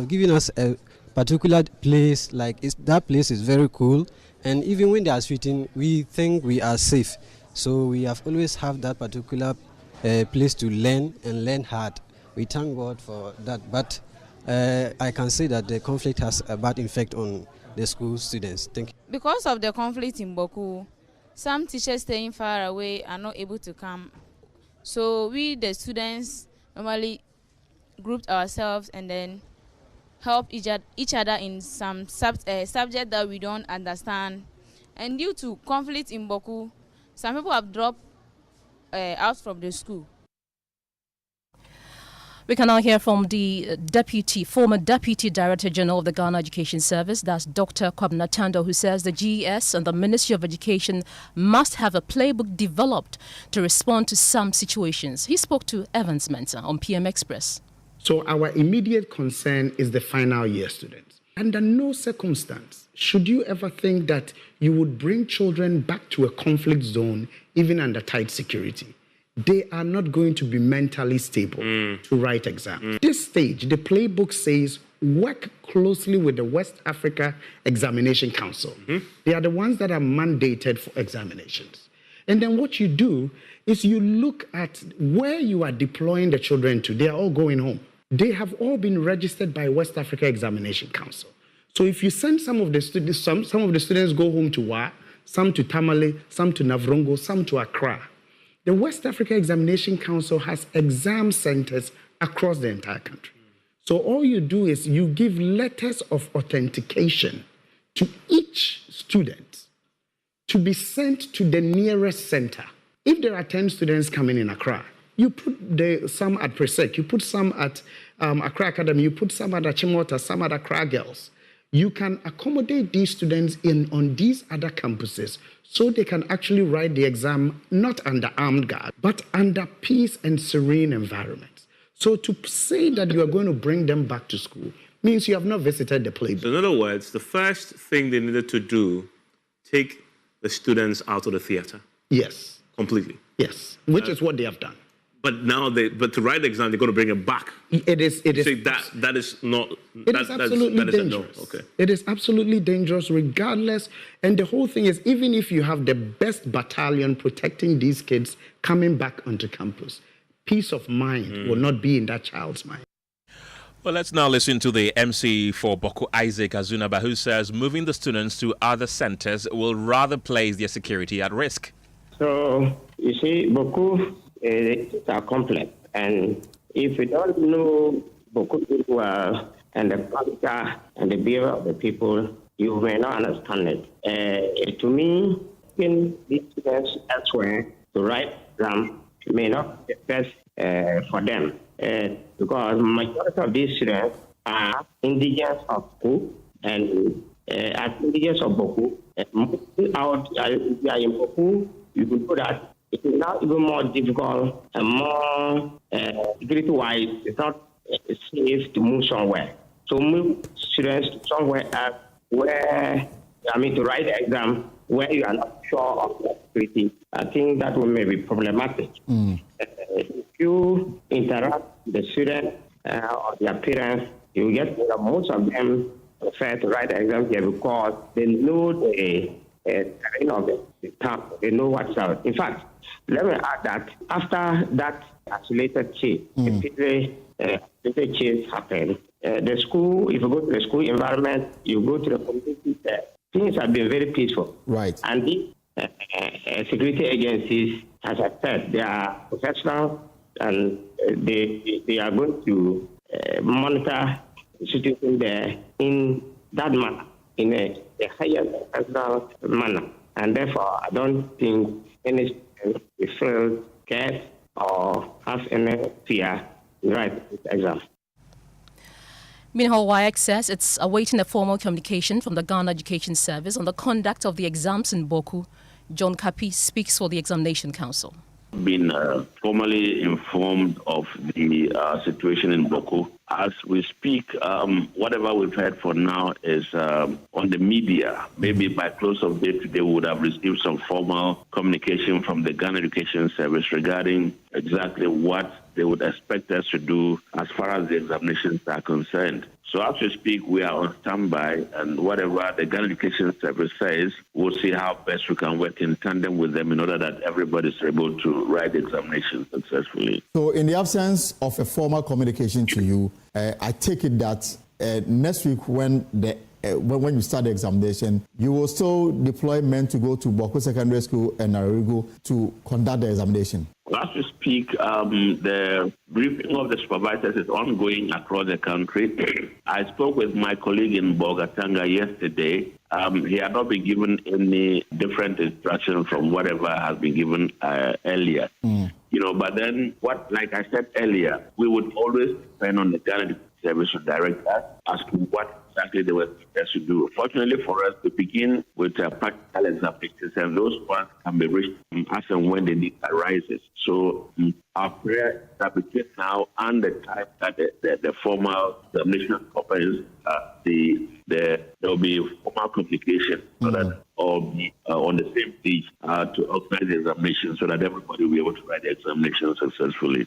given us a particular place, that place is very cool, and even when they are shooting, we think we are safe. So we have always have that particular place to learn hard. We thank God for that, but I can say that the conflict has a bad effect on the school students. Thank you. Because of the conflict in Boku, some teachers staying far away are not able to come. So we, the students, normally grouped ourselves and then help each other in some subject that we don't understand. And due to conflict in Boku, some people have dropped out from the school. We can now hear from the former Deputy Director General of the Ghana Education Service, that's Dr. Kwabena Tando, who says the GES and the Ministry of Education must have a playbook developed to respond to some situations. He spoke to Evans Mensah on PM Express. So our immediate concern is the final year students. Under no circumstance should you ever think that you would bring children back to a conflict zone, even under tight security. They are not going to be mentally stable to write exams. This stage, the playbook says, work closely with the West Africa Examination Council. They are the ones that are mandated for examinations. And then what you do is you look at where you are deploying the children to. They are all going home. They have all been registered by West Africa Examination Council. So if you send some of the students, some of the students go home to Wa, some to Tamale, some to Navrongo, some to Accra. The West Africa Examination Council has exam centers across the entire country. So all you do is you give letters of authentication to each student to be sent to the nearest center. If there are 10 students coming in Accra, you put some at Presec, you put some at Accra Academy, you put some at Achimota, some at Accra Girls. You can accommodate these students on these other campuses so they can actually write the exam not under armed guard, but under peace and serene environments. So to say that you are going to bring them back to school means you have not visited the playbook. So in other words, the first thing they needed to do, take the students out of the theater. Yes. Completely. Yes, which is what they have done. But now, but to write the exam, they're going to bring it back. It is. So that is not. It is absolutely dangerous. Okay. It is absolutely dangerous, regardless. And the whole thing is, even if you have the best battalion protecting these kids coming back onto campus, peace of mind will not be in that child's mind. Well, let's now listen to the MC for Boku, Isaac Azunaba, who says moving the students to other centers will rather place their security at risk. So, you see, Boku is complex, and if you don't know Boku people and the culture and the behavior of the people, you may not understand it. To me, in these students elsewhere to write exam may not be the best for them, because majority of these students are indigenous of Boku, and as indigenous of Boku, out in Boku, you could put that it is now even more difficult and more security-wise. It's not safe to move somewhere. So move students to somewhere else where, to write the exam where you are not sure of the security. I think that will maybe problematic. If you interact with the students or their parents, you get most of them prefer to write the exam here because they know the terrain of the town. They know what's out. In fact, let me add that after that isolated chase, the chase happened. The school, if you go to the school environment, you go to the community, things have been very peaceful. Right. And these security agencies, as I said, they are professional and they are going to monitor the situation there in that manner, in a higher professional manner. And therefore, I don't think any student will feel scared or have any fear to write this exam. Meanwhile, WIEC says it's awaiting a formal communication from the Ghana Education Service on the conduct of the exams in Boku. John Kapi speaks for the Examination Council. Been formally informed of the situation in Boku. As we speak, whatever we've heard for now is on the media. Maybe by close of day today, we would have received some formal communication from the Ghana Education Service regarding exactly what they would expect us to do as far as the examinations are concerned. So as we speak, we are on standby, and whatever the Ghana Education Service says, we'll see how best we can work in tandem with them in order that everybody is able to write the examination successfully. So in the absence of a formal communication to you, I take it that next week when you start the examination, you will still deploy men to go to Boku Secondary School and Narigo to conduct the examination. As we speak, the briefing of the supervisors is ongoing across the country. I spoke with my colleague in Bogatanga yesterday. He had not been given any different instruction from whatever has been given earlier. But then, like I said earlier, we would always depend on the Ghana Service to direct us as to what exactly they were supposed to do. Fortunately for us, we begin with practical examinations, and those ones can be reached as and when the need arises. So our prayer is that between now and the time that the formal examination opens, there will be formal communication so that all be on the same page to organize the examination so that everybody will be able to write the examination successfully.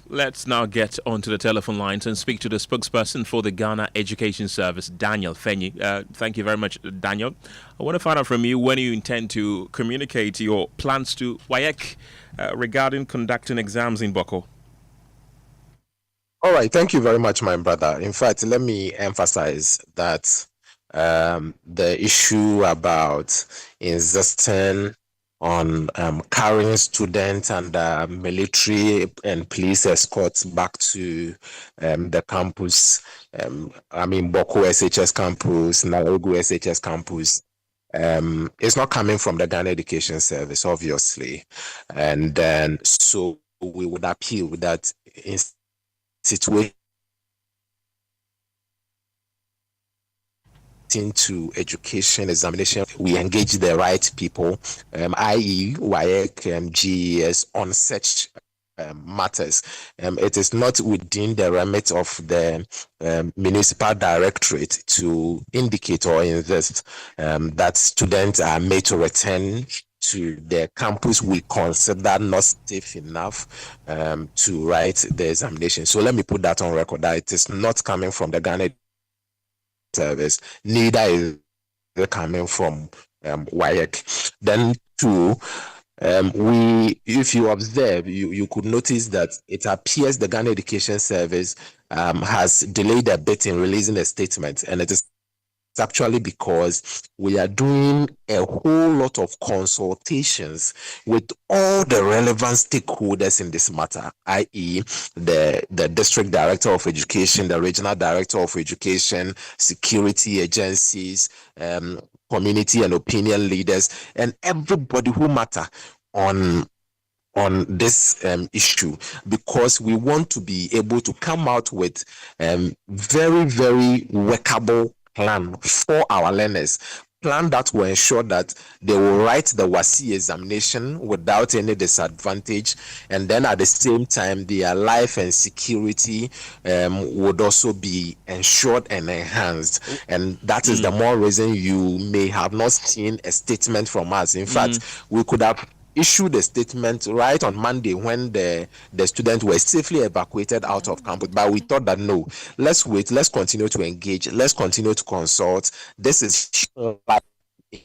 Let's now get onto the telephone lines and speak to the spokesperson for the Ghana Education Service, Daniel Fenyi. Thank you very much, Daniel. I want to find out from you when you intend to communicate your plans to WAEC regarding conducting exams in Boku. All right, thank you very much, my brother. In fact, let me emphasize that the issue about insisting on carrying students and military and police escorts back to the campus. Boku SHS campus, Nalogu SHS campus. It's not coming from the Ghana Education Service, obviously. And then, so we would appeal that in situation into education examination, we engage the right people, i.e. WAEC, GES, on such matters. It is not within the remit of the municipal directorate to indicate or insist that students are made to return to the campus we consider not safe enough to write the examination. So let me put that on record that it is not coming from the Ghana Service, neither is it coming from WAEC. Then two, if you observe, you could notice that it appears the Ghana Education Service has delayed a bit in releasing a statement, and it is actually because we are doing a whole lot of consultations with all the relevant stakeholders in this matter, i.e. the district director of education, the regional director of education, security agencies, community and opinion leaders, and everybody who matter on this issue, because we want to be able to come out with very, very workable plan for our learners, plan that will ensure that they will write the WASI examination without any disadvantage, and then at the same time their life and security would also be ensured and enhanced. And that is the more reason you may have not seen a statement from us. In fact, we could have issued a statement right on Monday when the students were safely evacuated out of campus. But we thought that no, let's wait, let's continue to engage, let's continue to consult. This is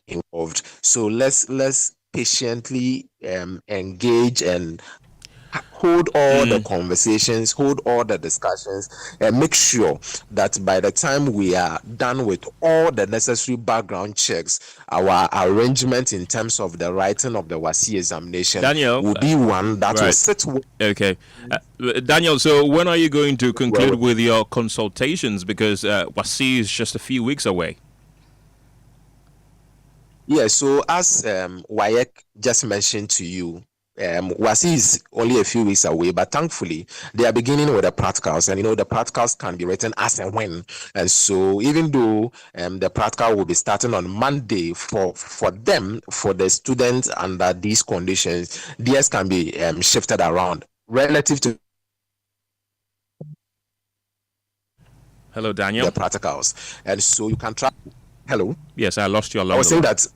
involved. So let's patiently engage and hold all the conversations, hold all the discussions, and make sure that by the time we are done with all the necessary background checks, our arrangement in terms of the writing of the WASI examination will be one that will sit with. Okay. Daniel, so when are you going to conclude with your consultations? Because WASI is just a few weeks away. Yeah, so as WAEC just mentioned to you, WASI is only a few weeks away, but thankfully they are beginning with the practicals, and the practicals can be written as and when. And so even though the practical will be starting on Monday for them, for the students under these conditions, theirs can be shifted around relative to Hello, Daniel. The practicals. And so you can try. Hello. Yes, I lost you along. I was saying that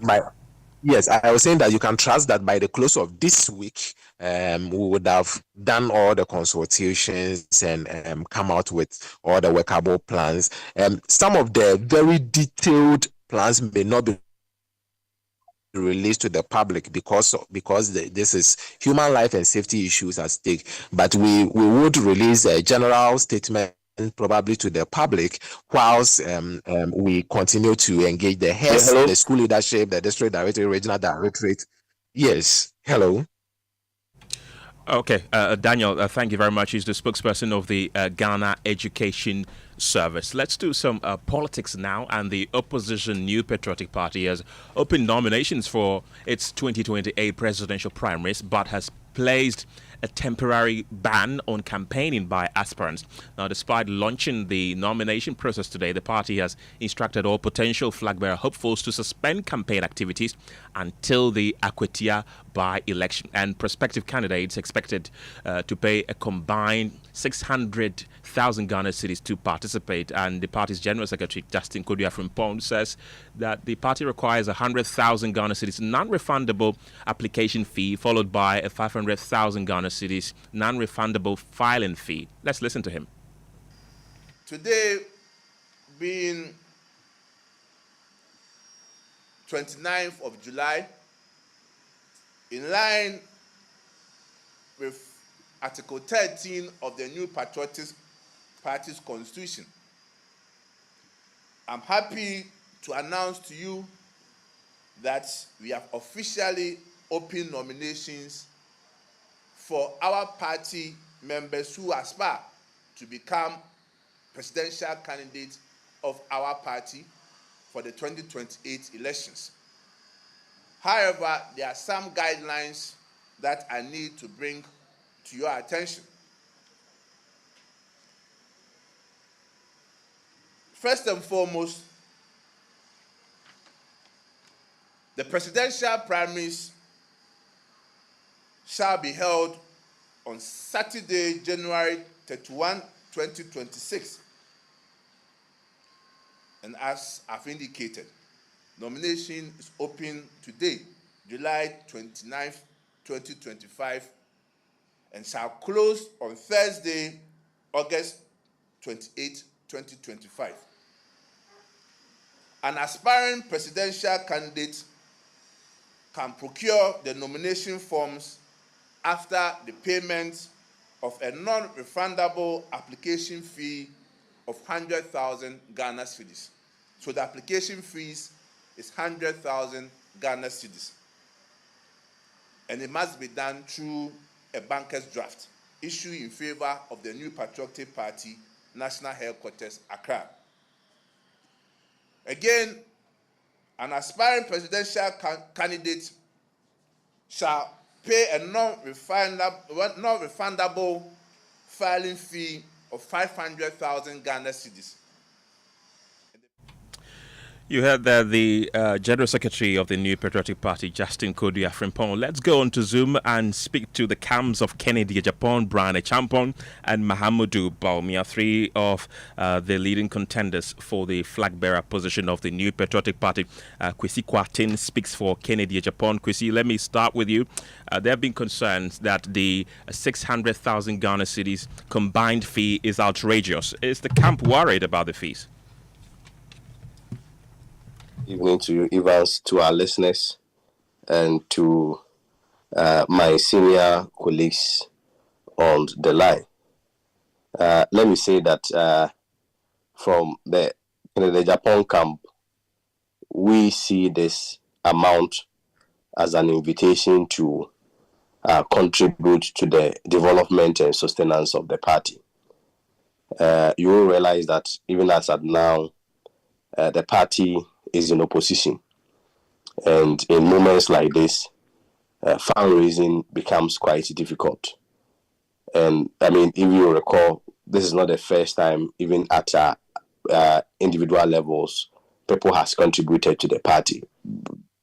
Yes, I was saying that you can trust that by the close of this week, we would have done all the consultations and come out with all the workable plans. Some of the very detailed plans may not be released to the public because this is human life and safety issues at stake. But we would release a general statement probably to the public whilst we continue to engage the heads, the school leadership, the district directorate, regional directorate. Yes. Hello. Okay, Daniel, thank you very much. He's the spokesperson of the Ghana Education Service. Let's do some politics now. And the opposition New Patriotic Party has opened nominations for its 2028 presidential primaries, but has placed a temporary ban on campaigning by aspirants. Now, despite launching the nomination process today, the party has instructed all potential flag-bearer hopefuls to suspend campaign activities until the Akwetia by-election. And prospective candidates expected to pay a combined 600,000 Ghana cedis to participate. And the party's General Secretary, Justin Kojo Frimpong, says that the party requires 100,000 Ghana cedis non-refundable application fee, followed by a 500,000 Ghana cedis non-refundable filing fee. Let's listen to him. Today, being 29th of July, in line with Article 13 of the New Patriotic Party's Constitution, I'm happy to announce to you that we have officially opened nominations for our party members who aspire to become presidential candidates of our party for the 2028 elections. However, there are some guidelines that I need to bring to your attention. First and foremost, the presidential primaries shall be held on Saturday, January 31, 2026. And as I've indicated, nomination is open today, July 29th, 2025, and shall close on Thursday, August 28, 2025. An aspiring presidential candidate can procure the nomination forms after the payment of a non-refundable application fee of 100,000 Ghana cedis. So the application fees is 100,000 Ghana cedis. And it must be done through a banker's draft issued in favor of the New Patriotic Party, National Headquarters, Accra. Again, an aspiring presidential candidate shall pay a non-refundable filing fee of 500,000 Ghana cedis. You heard that the General Secretary of the New Patriotic Party, Justin Kojo Frimpong. Let's go on to Zoom and speak to the camps of Kenneth Japan, Brian Echampong, and Mahamudu Baumia, three of the leading contenders for the flag-bearer position of the New Patriotic Party. Kwesi Kwatin speaks for Kenneth Japan. Kwesi, let me start with you. There have been concerns that the 600,000 Ghana cedis combined fee is outrageous. Is the camp worried about the fees? Evening to you, Evans, to our listeners, and to my senior colleagues on the line. Let me say that from the Japan camp, we see this amount as an invitation to contribute to the development and sustenance of the party. You will realize that even as at now, the party is in opposition, and in moments like this, fundraising becomes quite difficult. And I mean, if you recall, this is not the first time, even at individual levels, people has contributed to the party.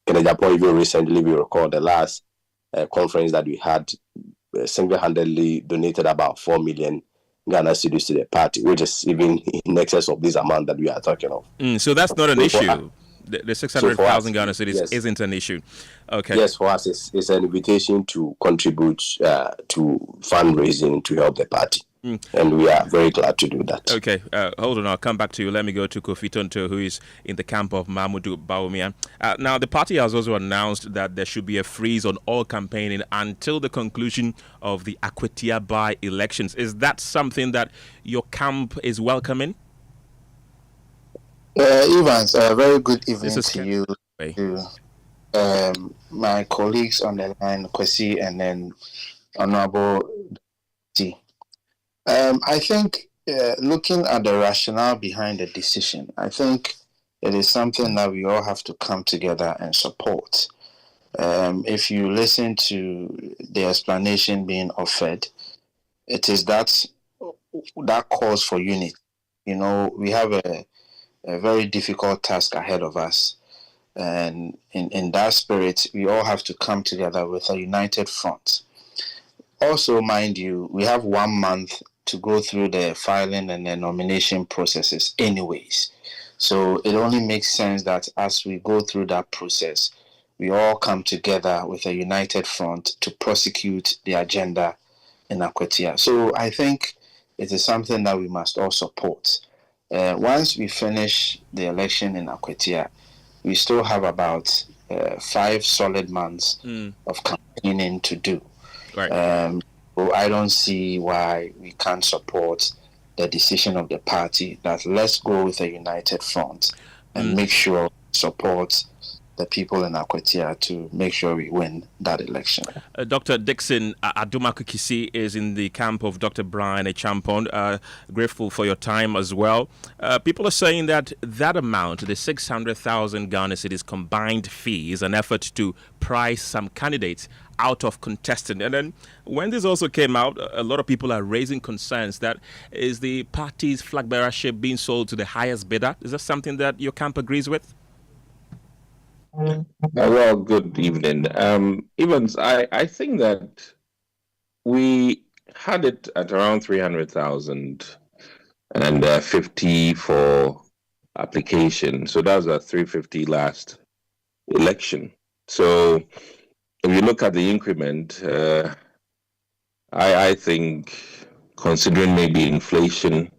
In Japan, even recently, we recall the last conference that we had, single-handedly donated about 4 million Ghana cedis to the party, which is even in excess of this amount that we are talking of. So that's not an issue. The 600,000 Ghana cedis isn't an issue. Okay. Yes, for us, it's an invitation to contribute to fundraising to help the party. And we are very glad to do that. Okay, hold on. I'll come back to you. Let me go to Kofi Tonto, who is in the camp of Mahmoud Bawumia. Now, the party has also announced that there should be a freeze on all campaigning until the conclusion of the Akwetia by-elections. Is that something that your camp is welcoming? Evans, a very good evening to you, to my colleagues on the line, Kwesi, and then Honorable T. I think looking at the rationale behind the decision, I think it is something that we all have to come together and support. If you listen to the explanation being offered, it is that calls for unity. You know, we have a very difficult task ahead of us. And in that spirit, we all have to come together with a united front. Also, mind you, we have 1 month to go through the filing and the nomination processes anyways. So it only makes sense that as we go through that process, we all come together with a united front to prosecute the agenda in Akwetia. So I think it is something that we must all support. Once we finish the election in Akwetia, we still have about 5 solid months of campaigning to do. Right. So I don't see why we can't support the decision of the party that let's go with a united front and make sure support the people in Akwetia to make sure we win that election. Dr. Dixon Adumakukisi is in the camp of Dr. Brian Echampon. Grateful for your time as well. People are saying that amount, the 600,000 Ghana cedis combined fee, is an effort to price some candidates out of contesting. And then when this also came out, a lot of people are raising concerns that is the party's flag bearership being sold to the highest bidder. Is that something that your camp agrees with? Well, good evening. Evans, I think that we had it at around 300,000 and 50 for application. So that was at 350 last election. So if you look at the increment, I think considering maybe inflation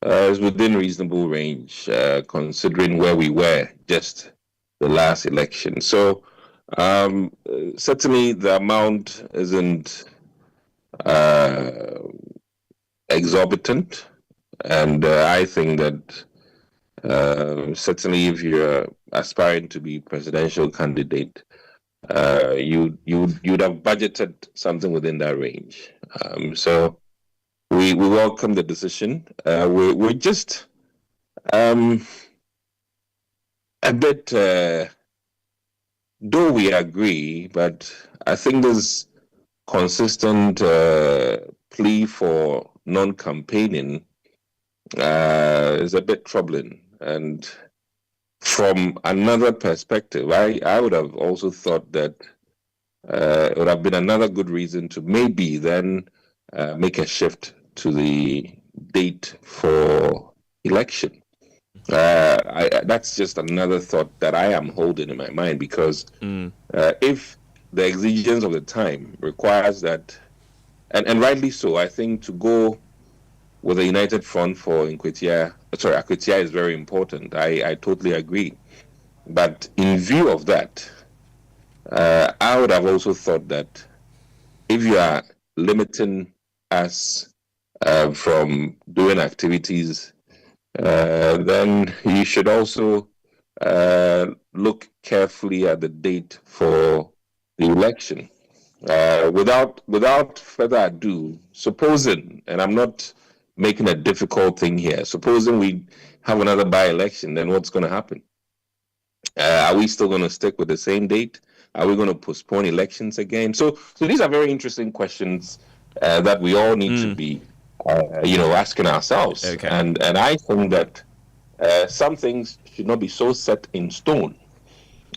is within reasonable range, considering where we were just the last election. So certainly the amount isn't exorbitant, and I think that certainly if you're aspiring to be presidential candidate, you'd have budgeted something within that range. So we welcome the decision. We're just a bit, though we agree, but I think this consistent plea for non-campaigning is a bit troubling. And from another perspective, I would have also thought that it would have been another good reason to maybe then make a shift to the date for election. That's just another thought that I am holding in my mind, because if the exigence of the time requires that, and rightly so, I think to go with a united front for Akwetia is very important. I totally agree. But in view of that, I would have also thought that if you are limiting us from doing activities, then you should also look carefully at the date for the election. Without further ado, supposing, and I'm not making a difficult thing here, supposing we have another by-election, then what's going to happen? Are we still going to stick with the same date? Are we going to postpone elections again? So these are very interesting questions that we all need to be asking ourselves. Okay. And I think that some things should not be so set in stone.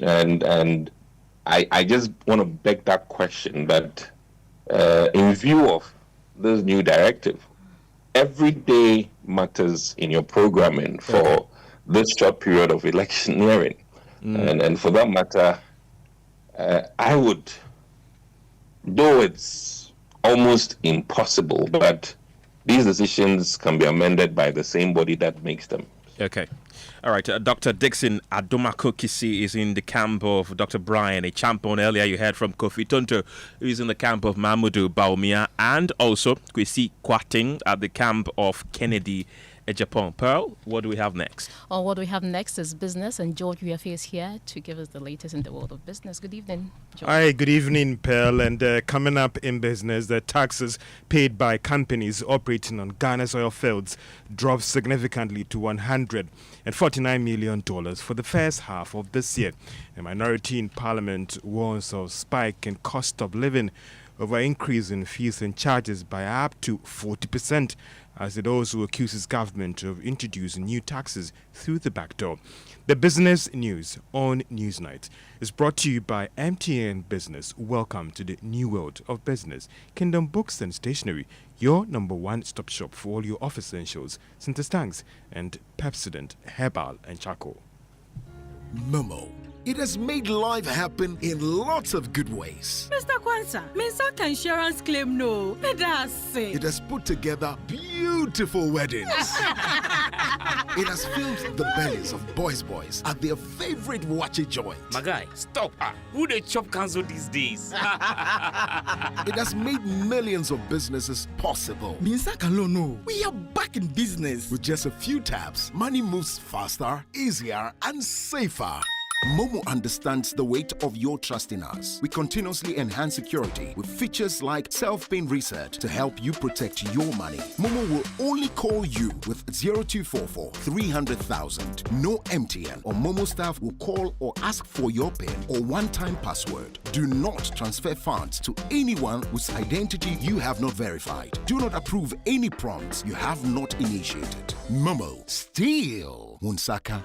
And I just want to beg that question that in view of this new directive, every day matters in your programming for this short period of electioneering. And for that matter, I would, though it's almost impossible, but these decisions can be amended by the same body that makes them. Okay. All right. Dr. Dixon Adomako Kisi is in the camp of Dr. Brian, a champion. Earlier you heard from Kofi Tonto, who is in the camp of Mamudu Baumia, and also Kwesi Kwating at the camp of Kennedy Japan. Pearl, what do we have next? What we have next is business, and George UFA is here to give us the latest in the world of business. Good evening, George. Hi, good evening, Pearl. And coming up in business, the taxes paid by companies operating on Ghana's oil fields dropped significantly to $149 million for the first half of this year. A minority in Parliament warns of spike in cost of living over increase in fees and charges by up to 40%. As it also accuses government of introducing new taxes through the back door. The business news on Newsnight is brought to you by MTN Business. Welcome to the new world of business. Kingdom Books and Stationery, your number one stop shop for all your office essentials, Center Stanks and Pepsodent, Herbal and Charcoal. Momo. It has made life happen in lots of good ways. Mr. Kwanzaa, Mr. Insurance claim no. It has put together beautiful weddings. It has filled the bellies of boys at their favorite watchy joint. My guy, stop. Who they chop cancel these days? It has made millions of businesses possible. Mr. Kalono, we are back in business. With just a few taps, money moves faster, easier, and safer. Momo understands the weight of your trust in us. We continuously enhance security with features like self-paying research to help you protect your money. Momo will only call you with 0244 300,000. No MTN or Momo staff will call or ask for your PIN or one-time password. Do not transfer funds to anyone whose identity you have not verified. Do not approve any prompts you have not initiated. Momo, still Munsaka.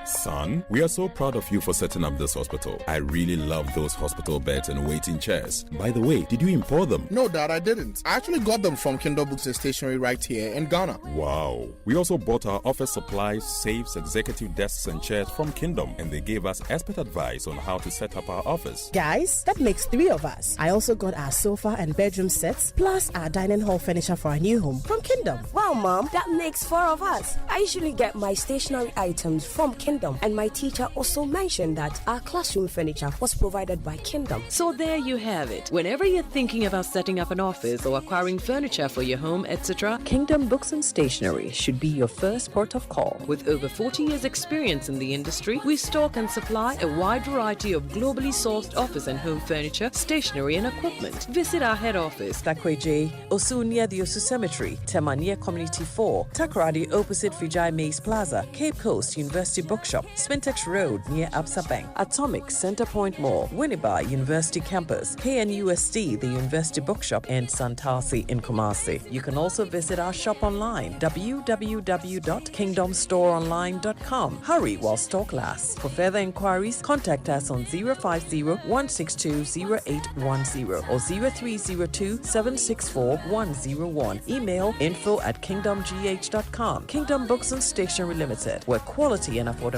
Son, we are so proud of you for setting up this hospital. I really love those hospital beds and waiting chairs. By the way, did you import them? No, Dad, I didn't. I actually got them from Kingdom Books and Stationery right here in Ghana. Wow. We also bought our office supplies, safes, executive desks and chairs from Kingdom, and they gave us expert advice on how to set up our office. Guys, that makes 3 of us. I also got our sofa and bedroom sets, plus our dining hall furniture for our new home from Kingdom. Wow, Mom, that makes 4 of us. I usually get my stationery items from Kingdom, and my teacher also mentioned that our classroom furniture was provided by Kingdom. So there you have it. Whenever you're thinking about setting up an office or acquiring furniture for your home, etc., Kingdom Books and Stationery should be your first port of call. With over 40 years experience in the industry, we stock and supply a wide variety of globally sourced office and home furniture, stationery and equipment. Visit our head office, Takweje, Osu near the Osu Cemetery, Tema near Community 4, Takoradi opposite Vijay Mays Plaza, Cape Coast University Bookshop, Spintex Road near Absa Bank, Atomic Centerpoint Mall, Winneba University Campus, KNUST, the University Bookshop, and Santasi in Kumasi. You can also visit our shop online, www.kingdomstoreonline.com. Hurry while stock lasts. For further inquiries, contact us on 050-162-0810 or 0302-764-101. Email info@kingdomgh.com. Kingdom Books and Stationery Limited, where quality and affordability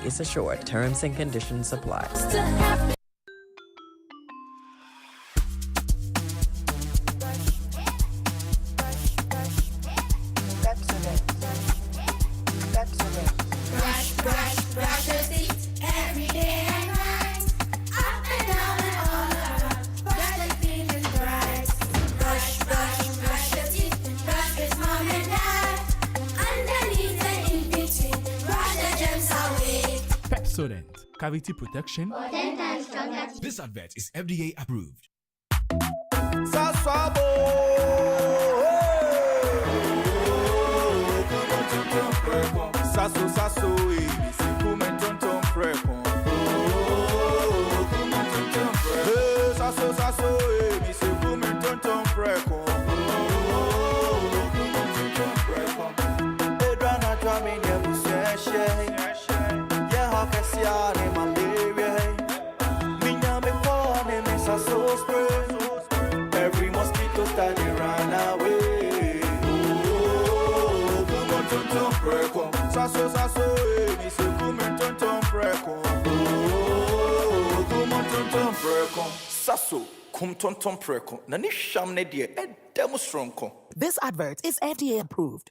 is assured. Terms and conditions apply. Cavity protection. This advert is FDA approved. Every mosquito started run away. Oh, come on, saso saso, mi se kumentonton preko. Oh, kumentonton preko. Saso, kumentonton preko. Nani shamne die, demonstronko. This advert is FDA approved.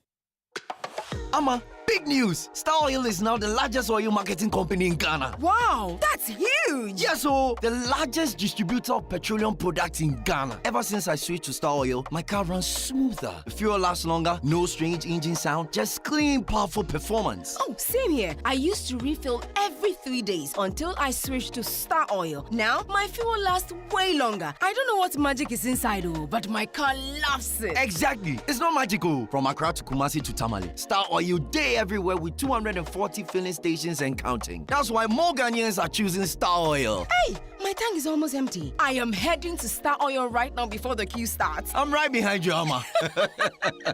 Ama, big news! Star Oil is now the largest oil marketing company in Ghana. Wow, that's huge! Yes, so the largest distributor of petroleum products in Ghana. Ever since I switched to Star Oil, my car runs smoother. The fuel lasts longer, no strange engine sound, just clean, powerful performance. Oh, same here. I used to refill every 3 days until I switched to Star Oil. Now, my fuel lasts way longer. I don't know what magic is inside, but my car loves it. Exactly. It's not magical. From Accra to Kumasi to Tamale, Star Oil day everywhere with 240 filling stations and counting. That's why more Ghanaians are choosing Star Oil. Hey, my tank is almost empty. I am heading to Star Oil right now before the queue starts. I'm right behind you, Ama.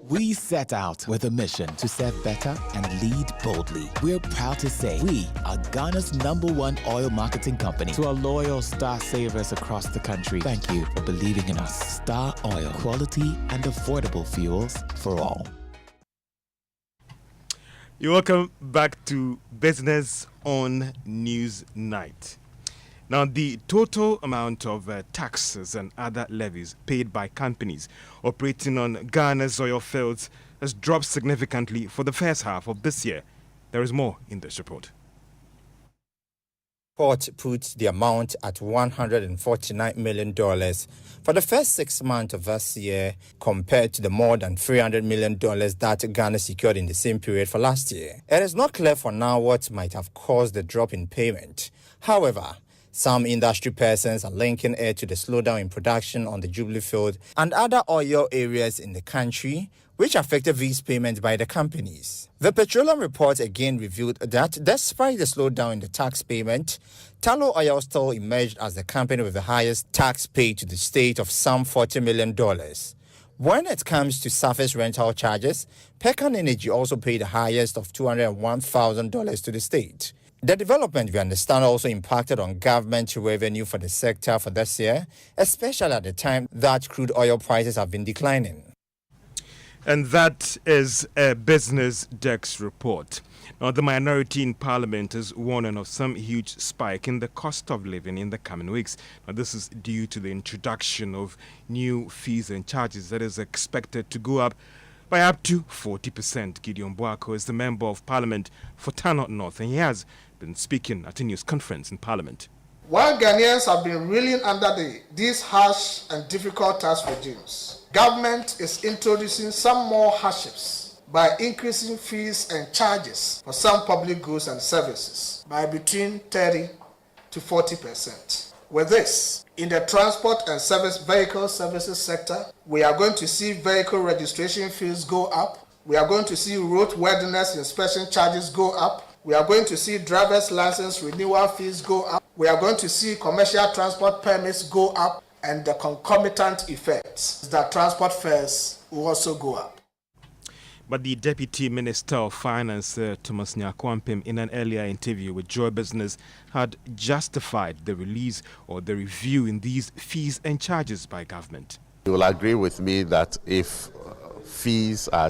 We set out with a mission to serve better and lead boldly. We're proud to say we are Ghana's #1 oil marketing company. To our loyal Star savers across the country, thank you for believing in us. Star Oil, quality and affordable fuels for all. You're welcome back to Business on News Night. Now, the total amount of taxes and other levies paid by companies operating on Ghana's oil fields has dropped significantly for the first half of this year. There is more in this report. Report puts the amount at $149 million for the first 6 months of this year, compared to the more than $300 million that Ghana secured in the same period for last year. It is not clear for now what might have caused the drop in payment. However, some industry persons are linking it to the slowdown in production on the Jubilee field and other oil areas in the country, which affected these payments by the companies. The petroleum report again revealed that despite the slowdown in the tax payment, Tullow Oil still emerged as the company with the highest tax paid to the state of some $40 million. When it comes to surface rental charges, Pecan Energy also paid the highest of $201,000 to the state. The development, we understand, also impacted on government revenue for the sector for this year, especially at the time that crude oil prices have been declining. And that is a Business Desk report. Now, the minority in Parliament is warning of some huge spike in the cost of living in the coming weeks. Now, this is due to the introduction of new fees and charges that is expected to go up by up to 40%. Gideon Boku is the Member of Parliament for Tanot North, and he has been speaking at a news conference in Parliament. While Ghanaians have been reeling under these harsh and difficult tax regimes, government is introducing some more hardships by increasing fees and charges for some public goods and services by between 30 to 40%. With this, in the transport and vehicle services sector, we are going to see vehicle registration fees go up. We are going to see roadworthiness inspection charges go up. We are going to see driver's license renewal fees go up. We are going to see commercial transport permits go up, and the concomitant effects is that transport fares will also go up. But the Deputy Minister of Finance, Thomas Nyakwampim, in an earlier interview with Joy Business, had justified the release or the review in these fees and charges by government. You will agree with me that if fees are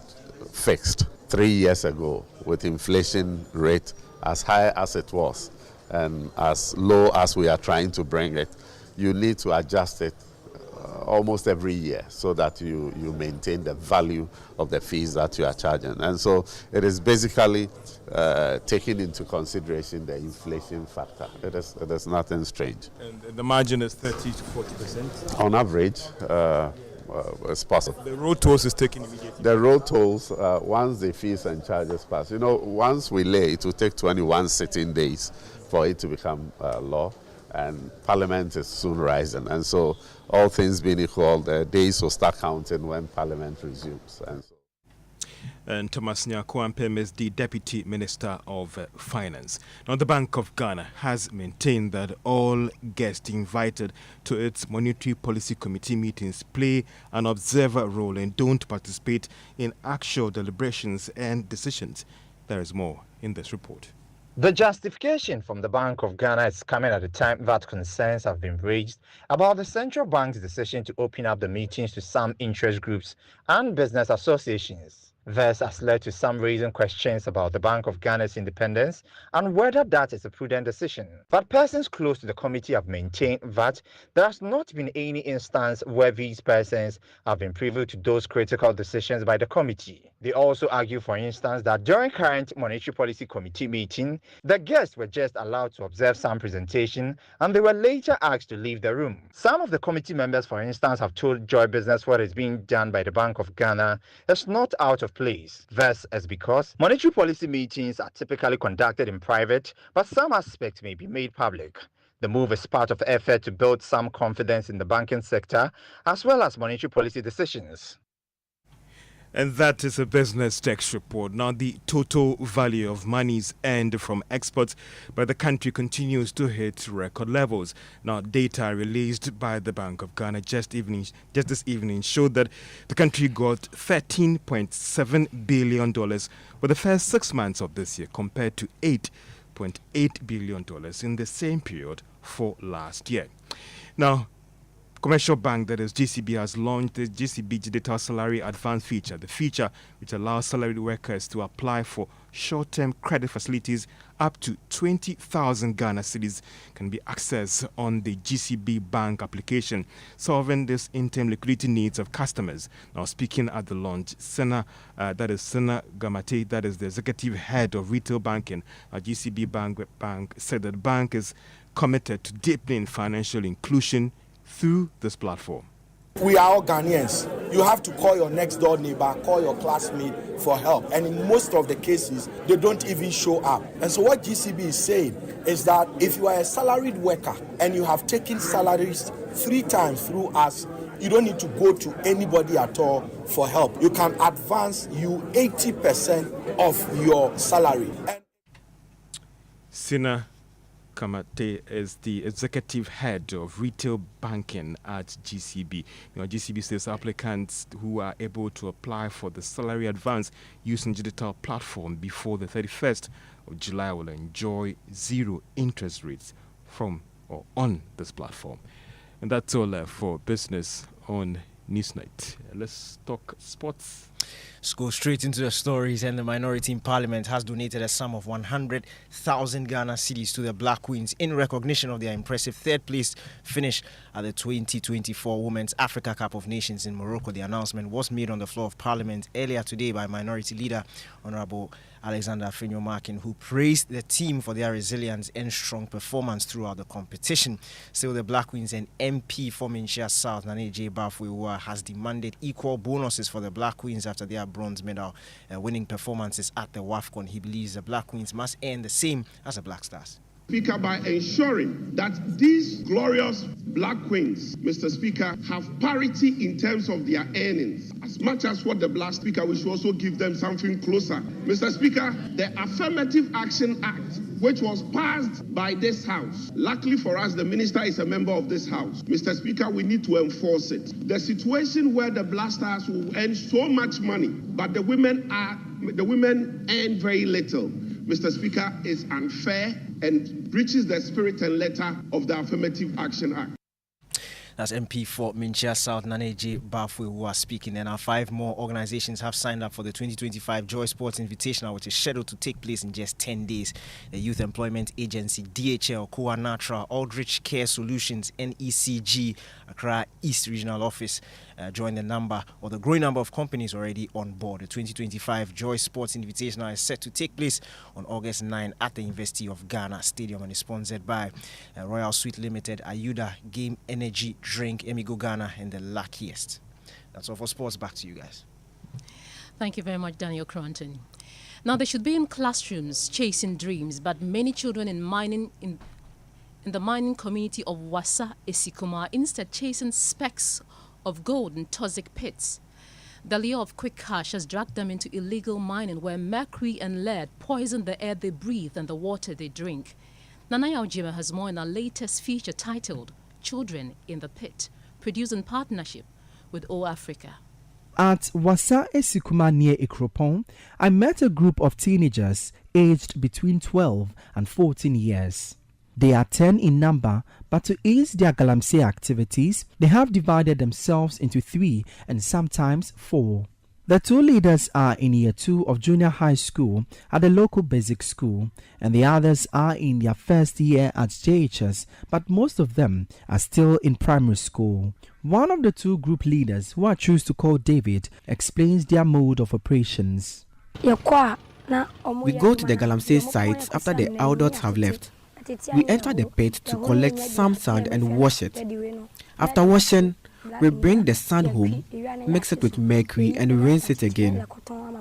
fixed 3 years ago with inflation rate as high as it was and as low as we are trying to bring it, you need to adjust it almost every year so that you maintain the value of the fees that you are charging. And so it is basically taking into consideration the inflation factor. It is nothing strange. And the margin is 30 to 40%? On average, it's possible. The road tolls is taken immediately? The road tolls, once the fees and charges pass, once we lay, it will take 21 sitting days for it to become law. And Parliament is soon rising. And so all things being equal, the days will start counting when Parliament resumes. And Thomas Nyakwampim is the Deputy Minister of Finance. Now, the Bank of Ghana has maintained that all guests invited to its Monetary Policy Committee meetings play an observer role and don't participate in actual deliberations and decisions. There is more in this report. The justification from the Bank of Ghana is coming at a time that concerns have been raised about the central bank's decision to open up the meetings to some interest groups and business associations. This has led to some raising questions about the Bank of Ghana's independence and whether that is a prudent decision. But persons close to the committee have maintained that there has not been any instance where these persons have been privy to those critical decisions by the committee. They also argue, for instance, that during current Monetary Policy Committee meeting, the guests were just allowed to observe some presentation and they were later asked to leave the room. Some of the committee members, for instance, have told Joy Business what is being done by the Bank of Ghana is not out of place. This is because monetary policy meetings are typically conducted in private, but some aspects may be made public. The move is part of effort to build some confidence in the banking sector as well as monetary policy decisions. And that is a business text report. Now, the total value of monies earned from exports by the country continues to hit record levels. Now, data released by the Bank of Ghana just this evening showed that the country got $13.7 billion for the first 6 months of this year, compared to $8.8 billion in the same period for last year. Now, Commercial Bank, that is GCB, has launched the GCB Digital Salary Advance feature, the feature which allows salaried workers to apply for short-term credit facilities up to 20,000 Ghana cedis can be accessed on the GCB Bank application, solving this interim liquidity needs of customers. Now, speaking at the launch, Sena Gamate, that is the executive head of retail banking at GCB Bank, said that the bank is committed to deepening financial inclusion through this platform. We are all Ghanaians. You have to call your next door neighbor, call your classmate for help. And in most of the cases, they don't even show up. And so what GCB is saying is that if you are a salaried worker and you have taken salaries 3 times through us, you don't need to go to anybody at all for help. You can advance you 80% of your salary. Sina Kamate is the executive head of retail banking at GCB. GCB says applicants who are able to apply for the salary advance using digital platform before the 31st of July will enjoy 0 interest rates from or on this platform. And that's all for business on Newsnight. Let's talk sports. Let's go straight into the stories. And the minority in Parliament has donated a sum of 100,000 Ghana cedis to the Black Queens in recognition of their impressive 3rd place finish at the 2024 Women's Africa Cup of Nations in Morocco. The announcement was made on the floor of Parliament earlier today by Minority Leader Honorable Alexander Afenyo-Markin, who praised the team for their resilience and strong performance throughout the competition. Still, the Black Queens and MP for Minchia South, Nane J. Bafwewa, has demanded equal bonuses for the Black Queens after their bronze medal winning performances at the WAFCON. He believes the Black Queens must earn the same as the Black Stars. Speaker, by ensuring that these glorious Black Queens, Mr. Speaker, have parity in terms of their earnings. As much as what the Black Speaker, we should also give them something closer. Mr. Speaker, the Affirmative Action Act, which was passed by this House. Luckily for us, the Minister is a member of this House. Mr. Speaker, we need to enforce it. The situation where the Black Stars will earn so much money, but the women earn very little, Mr. Speaker, is unfair and breaches the spirit and letter of the Affirmative Action Act. That's MP for Minchia South, Nane J. Bafwe, who are speaking. And now 5 more organizations have signed up for the 2025 Joy Sports Invitational, which is scheduled to take place in just 10 days. The Youth Employment Agency, DHL, Koa Natra, Aldrich Care Solutions, NECG, Accra East Regional Office join the growing number of companies already on board. The 2025 Joy Sports Invitational is set to take place on August 9 at the University of Ghana Stadium and is sponsored by Royal Suite Limited, Ayuda, Game Energy Drink, Emigo Ghana, and the Luckiest. That's all for sports. Back to you guys. Thank you very much, Daniel Cranton. Now, they should be in classrooms chasing dreams, but many children in the mining community of Wassa Esikuma are instead chasing specks of gold in toxic pits. The lure of quick cash has dragged them into illegal mining where mercury and lead poison the air they breathe and the water they drink. Nanaya Ojima has more in our latest feature titled Children in the Pit, produced in partnership with O Africa. At Wassa Esikuma near Ikropon, I met a group of teenagers aged between 12 and 14 years. They are 10 in number, but to ease their galamsey activities, they have divided themselves into 3 and sometimes 4. The two leaders are in year 2 of junior high school at the local basic school, and the others are in their first year at JHS, but most of them are still in primary school. One of the two group leaders, who I choose to call David, explains their mode of operations. We go to the Galamsey site after the adults have left. We enter the pit to collect some sand and wash it. After washing, we bring the sand home, mix it with mercury and rinse it again.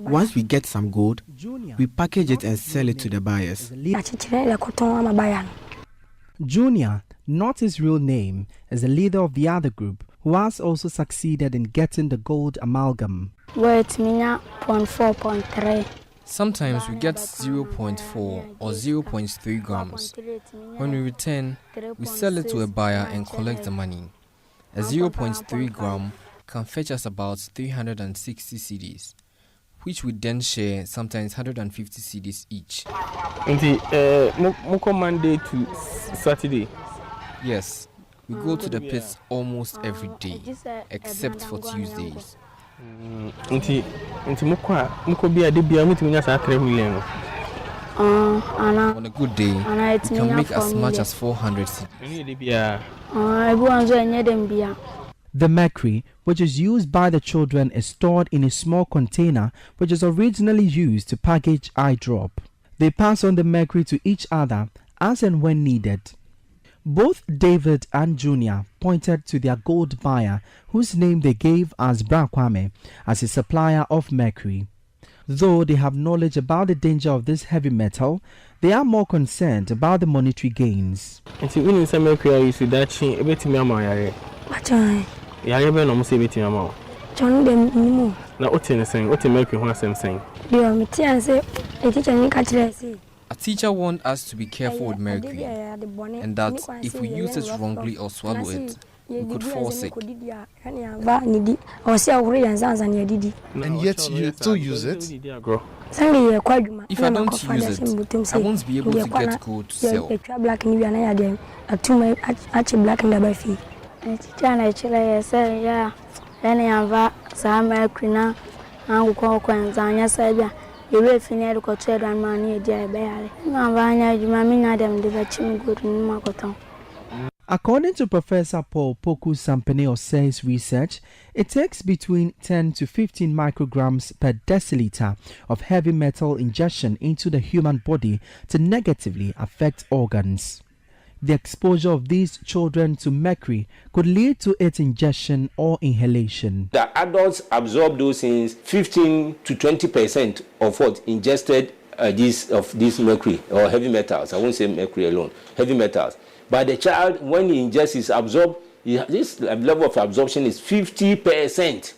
Once we get some gold, we package it and sell it to the buyers. Junior, not his real name, is the leader of the other group, who has also succeeded in getting the gold amalgam. Sometimes we get 0.4 or 0.3 grams. When we return, we sell it to a buyer and collect the money. A 0.3 gram can fetch us about 360 cedis, which we then share, sometimes 150 cedis each. Monday to Saturday? Yes, we go to the pits almost every day, except for Tuesdays. On a good day, we can make as much as 400 cedis. The mercury, which is used by the children, is stored in a small container which is originally used to package eye drop. They pass on the mercury to each other as and when needed. Both David and Junior pointed to their gold buyer, whose name they gave as Brakwame, as a supplier of mercury. Though they have knowledge about the danger of this heavy metal, they are more concerned about the monetary gains. A teacher warned us to be careful with mercury, and that if we use it wrongly or swallow it, we could fall sick. And yet you still use it? If I don't use it, I won't be able to get gold to sell. According to Professor Paul Poku Sampene-Osei's research, it takes between 10 to 15 micrograms per deciliter of heavy metal ingestion into the human body to negatively affect organs. The exposure of these children to mercury could lead to its ingestion or inhalation. The adults absorb those things 15 to 20% of what ingested this mercury or heavy metals. I won't say mercury alone, heavy metals. But the child, when he ingests, is absorbed. This level of absorption is 50%.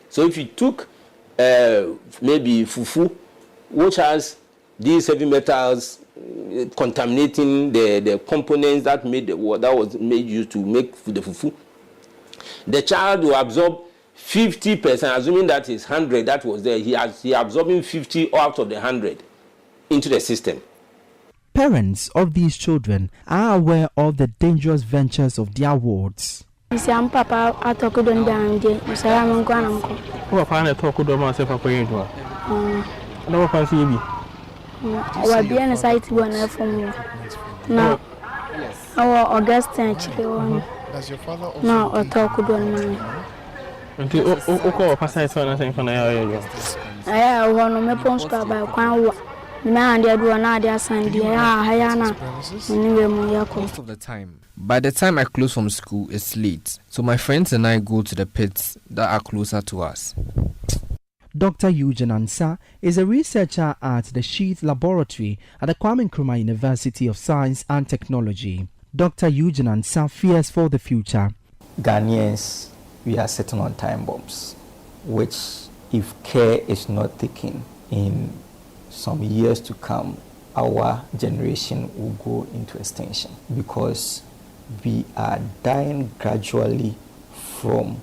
So if you took maybe fufu, which has these heavy metals contaminating the components that made that was made used to make the fufu, the child will absorb 50%, assuming that is 100 that was there. He absorbing 50 out of the 100 into the system. Parents of these children are aware of the dangerous ventures of their wards. Does your father also Most of the time. By the time I close from school, it's late. So my friends and I go to the pits that are closer to us. Dr. Eugene Ansah is a researcher at the Sheath Laboratory at the Kwame Nkrumah University of Science and Technology. Dr. Eugene Ansah fears for the future. Ghanaians, we are sitting on time bombs, which, if care is not taken, in some years to come, our generation will go into extinction because we are dying gradually from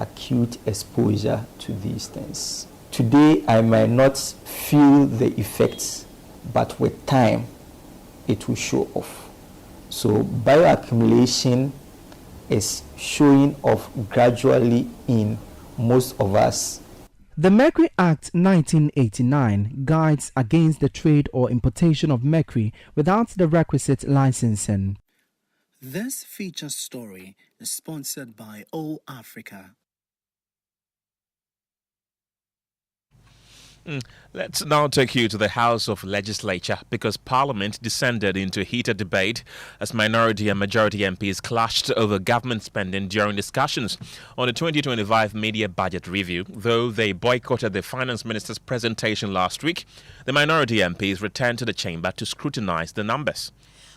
acute exposure to these things. Today, I might not feel the effects, but with time, it will show off. So bioaccumulation is showing off gradually in most of us. The Mercury Act 1989 guides against the trade or importation of mercury without the requisite licensing. This feature story is sponsored by All Africa. Let's now take you to the House of Legislature because Parliament descended into heated debate as minority and majority MPs clashed over government spending during discussions on the 2025 media budget review. Though they boycotted the Finance Minister's presentation last week, the minority MPs returned to the chamber to scrutinize the numbers.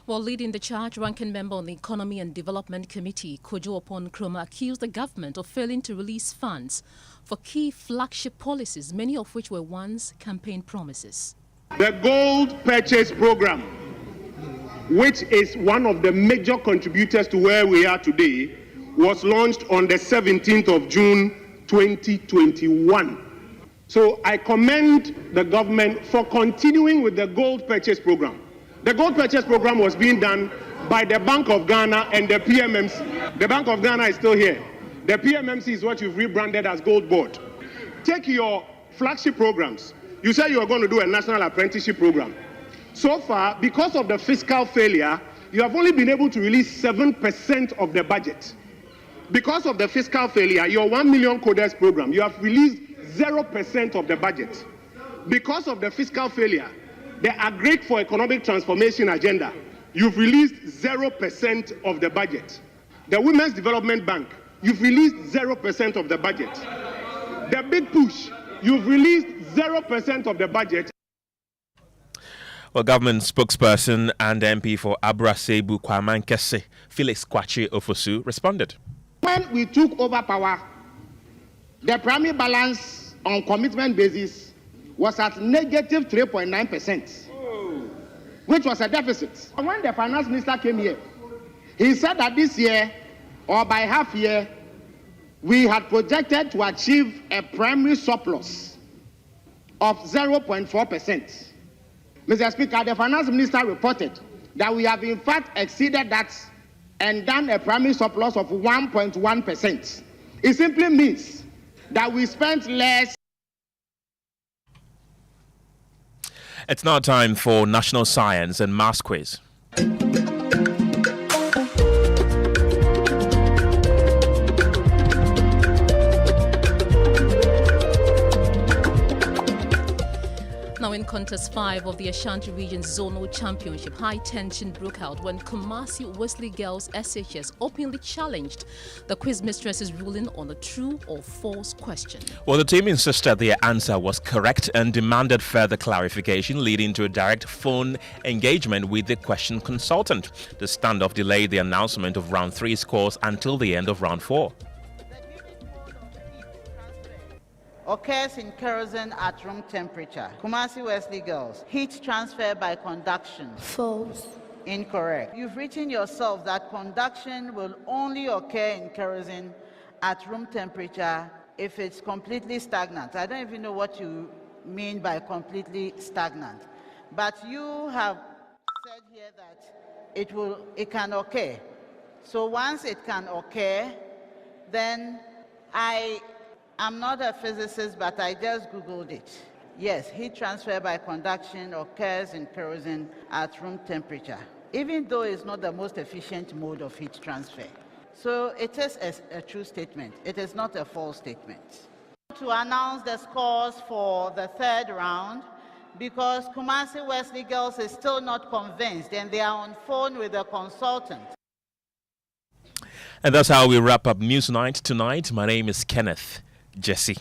While leading the charge, ranking member on the Economy and Development Committee, Kojo Kroma, accused the government of failing to release funds for key flagship policies, many of which were once campaign promises. The gold purchase program, which is one of the major contributors to where we are today, was launched on the 17th of June 2021. So I commend the government for continuing with the gold purchase program. The gold purchase program was being done by the Bank of Ghana and the PMMC. The Bank of Ghana is still here. The PMMC is what you've rebranded as Gold Board. Take your flagship programs. You said you are going to do a national apprenticeship program. So far, because of the fiscal failure, you have only been able to release 7% of the budget. Because of the fiscal failure, your 1 million coders program, you have released 0% of the budget. Because of the fiscal failure, the Agric for Economic Transformation agenda, you've released 0% of the budget. The Women's Development Bank, you've released 0% of the budget. The Big Push, you've released 0% of the budget. Well, government spokesperson and MP for Abrasebu Kwamankese, Felix Kwache Ofosu, responded. When we took over power, the primary balance on commitment basis was at negative 3.9%, which was a deficit. When the finance minister came here, he said that this year, or by half year, we had projected to achieve a primary surplus of 0.4%. Mr. Speaker, the finance minister reported that we have in fact exceeded that and done a primary surplus of 1.1%. It simply means that we spent less. It's now time for National Science and Maths Quiz. Now in contest 5 of the Ashanti Region Zonal Championship, high tension broke out when Kumasi Wesley Girls SHS openly challenged the quiz mistress's ruling on a true or false question. Well, the team insisted their answer was correct and demanded further clarification, leading to a direct phone engagement with the question consultant. The standoff delayed the announcement of round 3 scores until the end of round 4. Occurs in kerosene at room temperature. Kumasi Wesley Girls. Heat transfer by conduction. False. Incorrect. You've written yourself that conduction will only occur in kerosene at room temperature if it's completely stagnant. I don't even know what you mean by completely stagnant. But you have said here that it can occur. So once it can occur, then I'm not a physicist, but I just Googled it. Yes, heat transfer by conduction occurs in kerosene at room temperature, even though it's not the most efficient mode of heat transfer. So it is a true statement. It is not a false statement. To announce the scores for the 3rd round, because Kumasi Wesley Girls is still not convinced and they are on phone with the consultant. And that's how we wrap up News Night tonight. My name is Kenneth. Gyasi.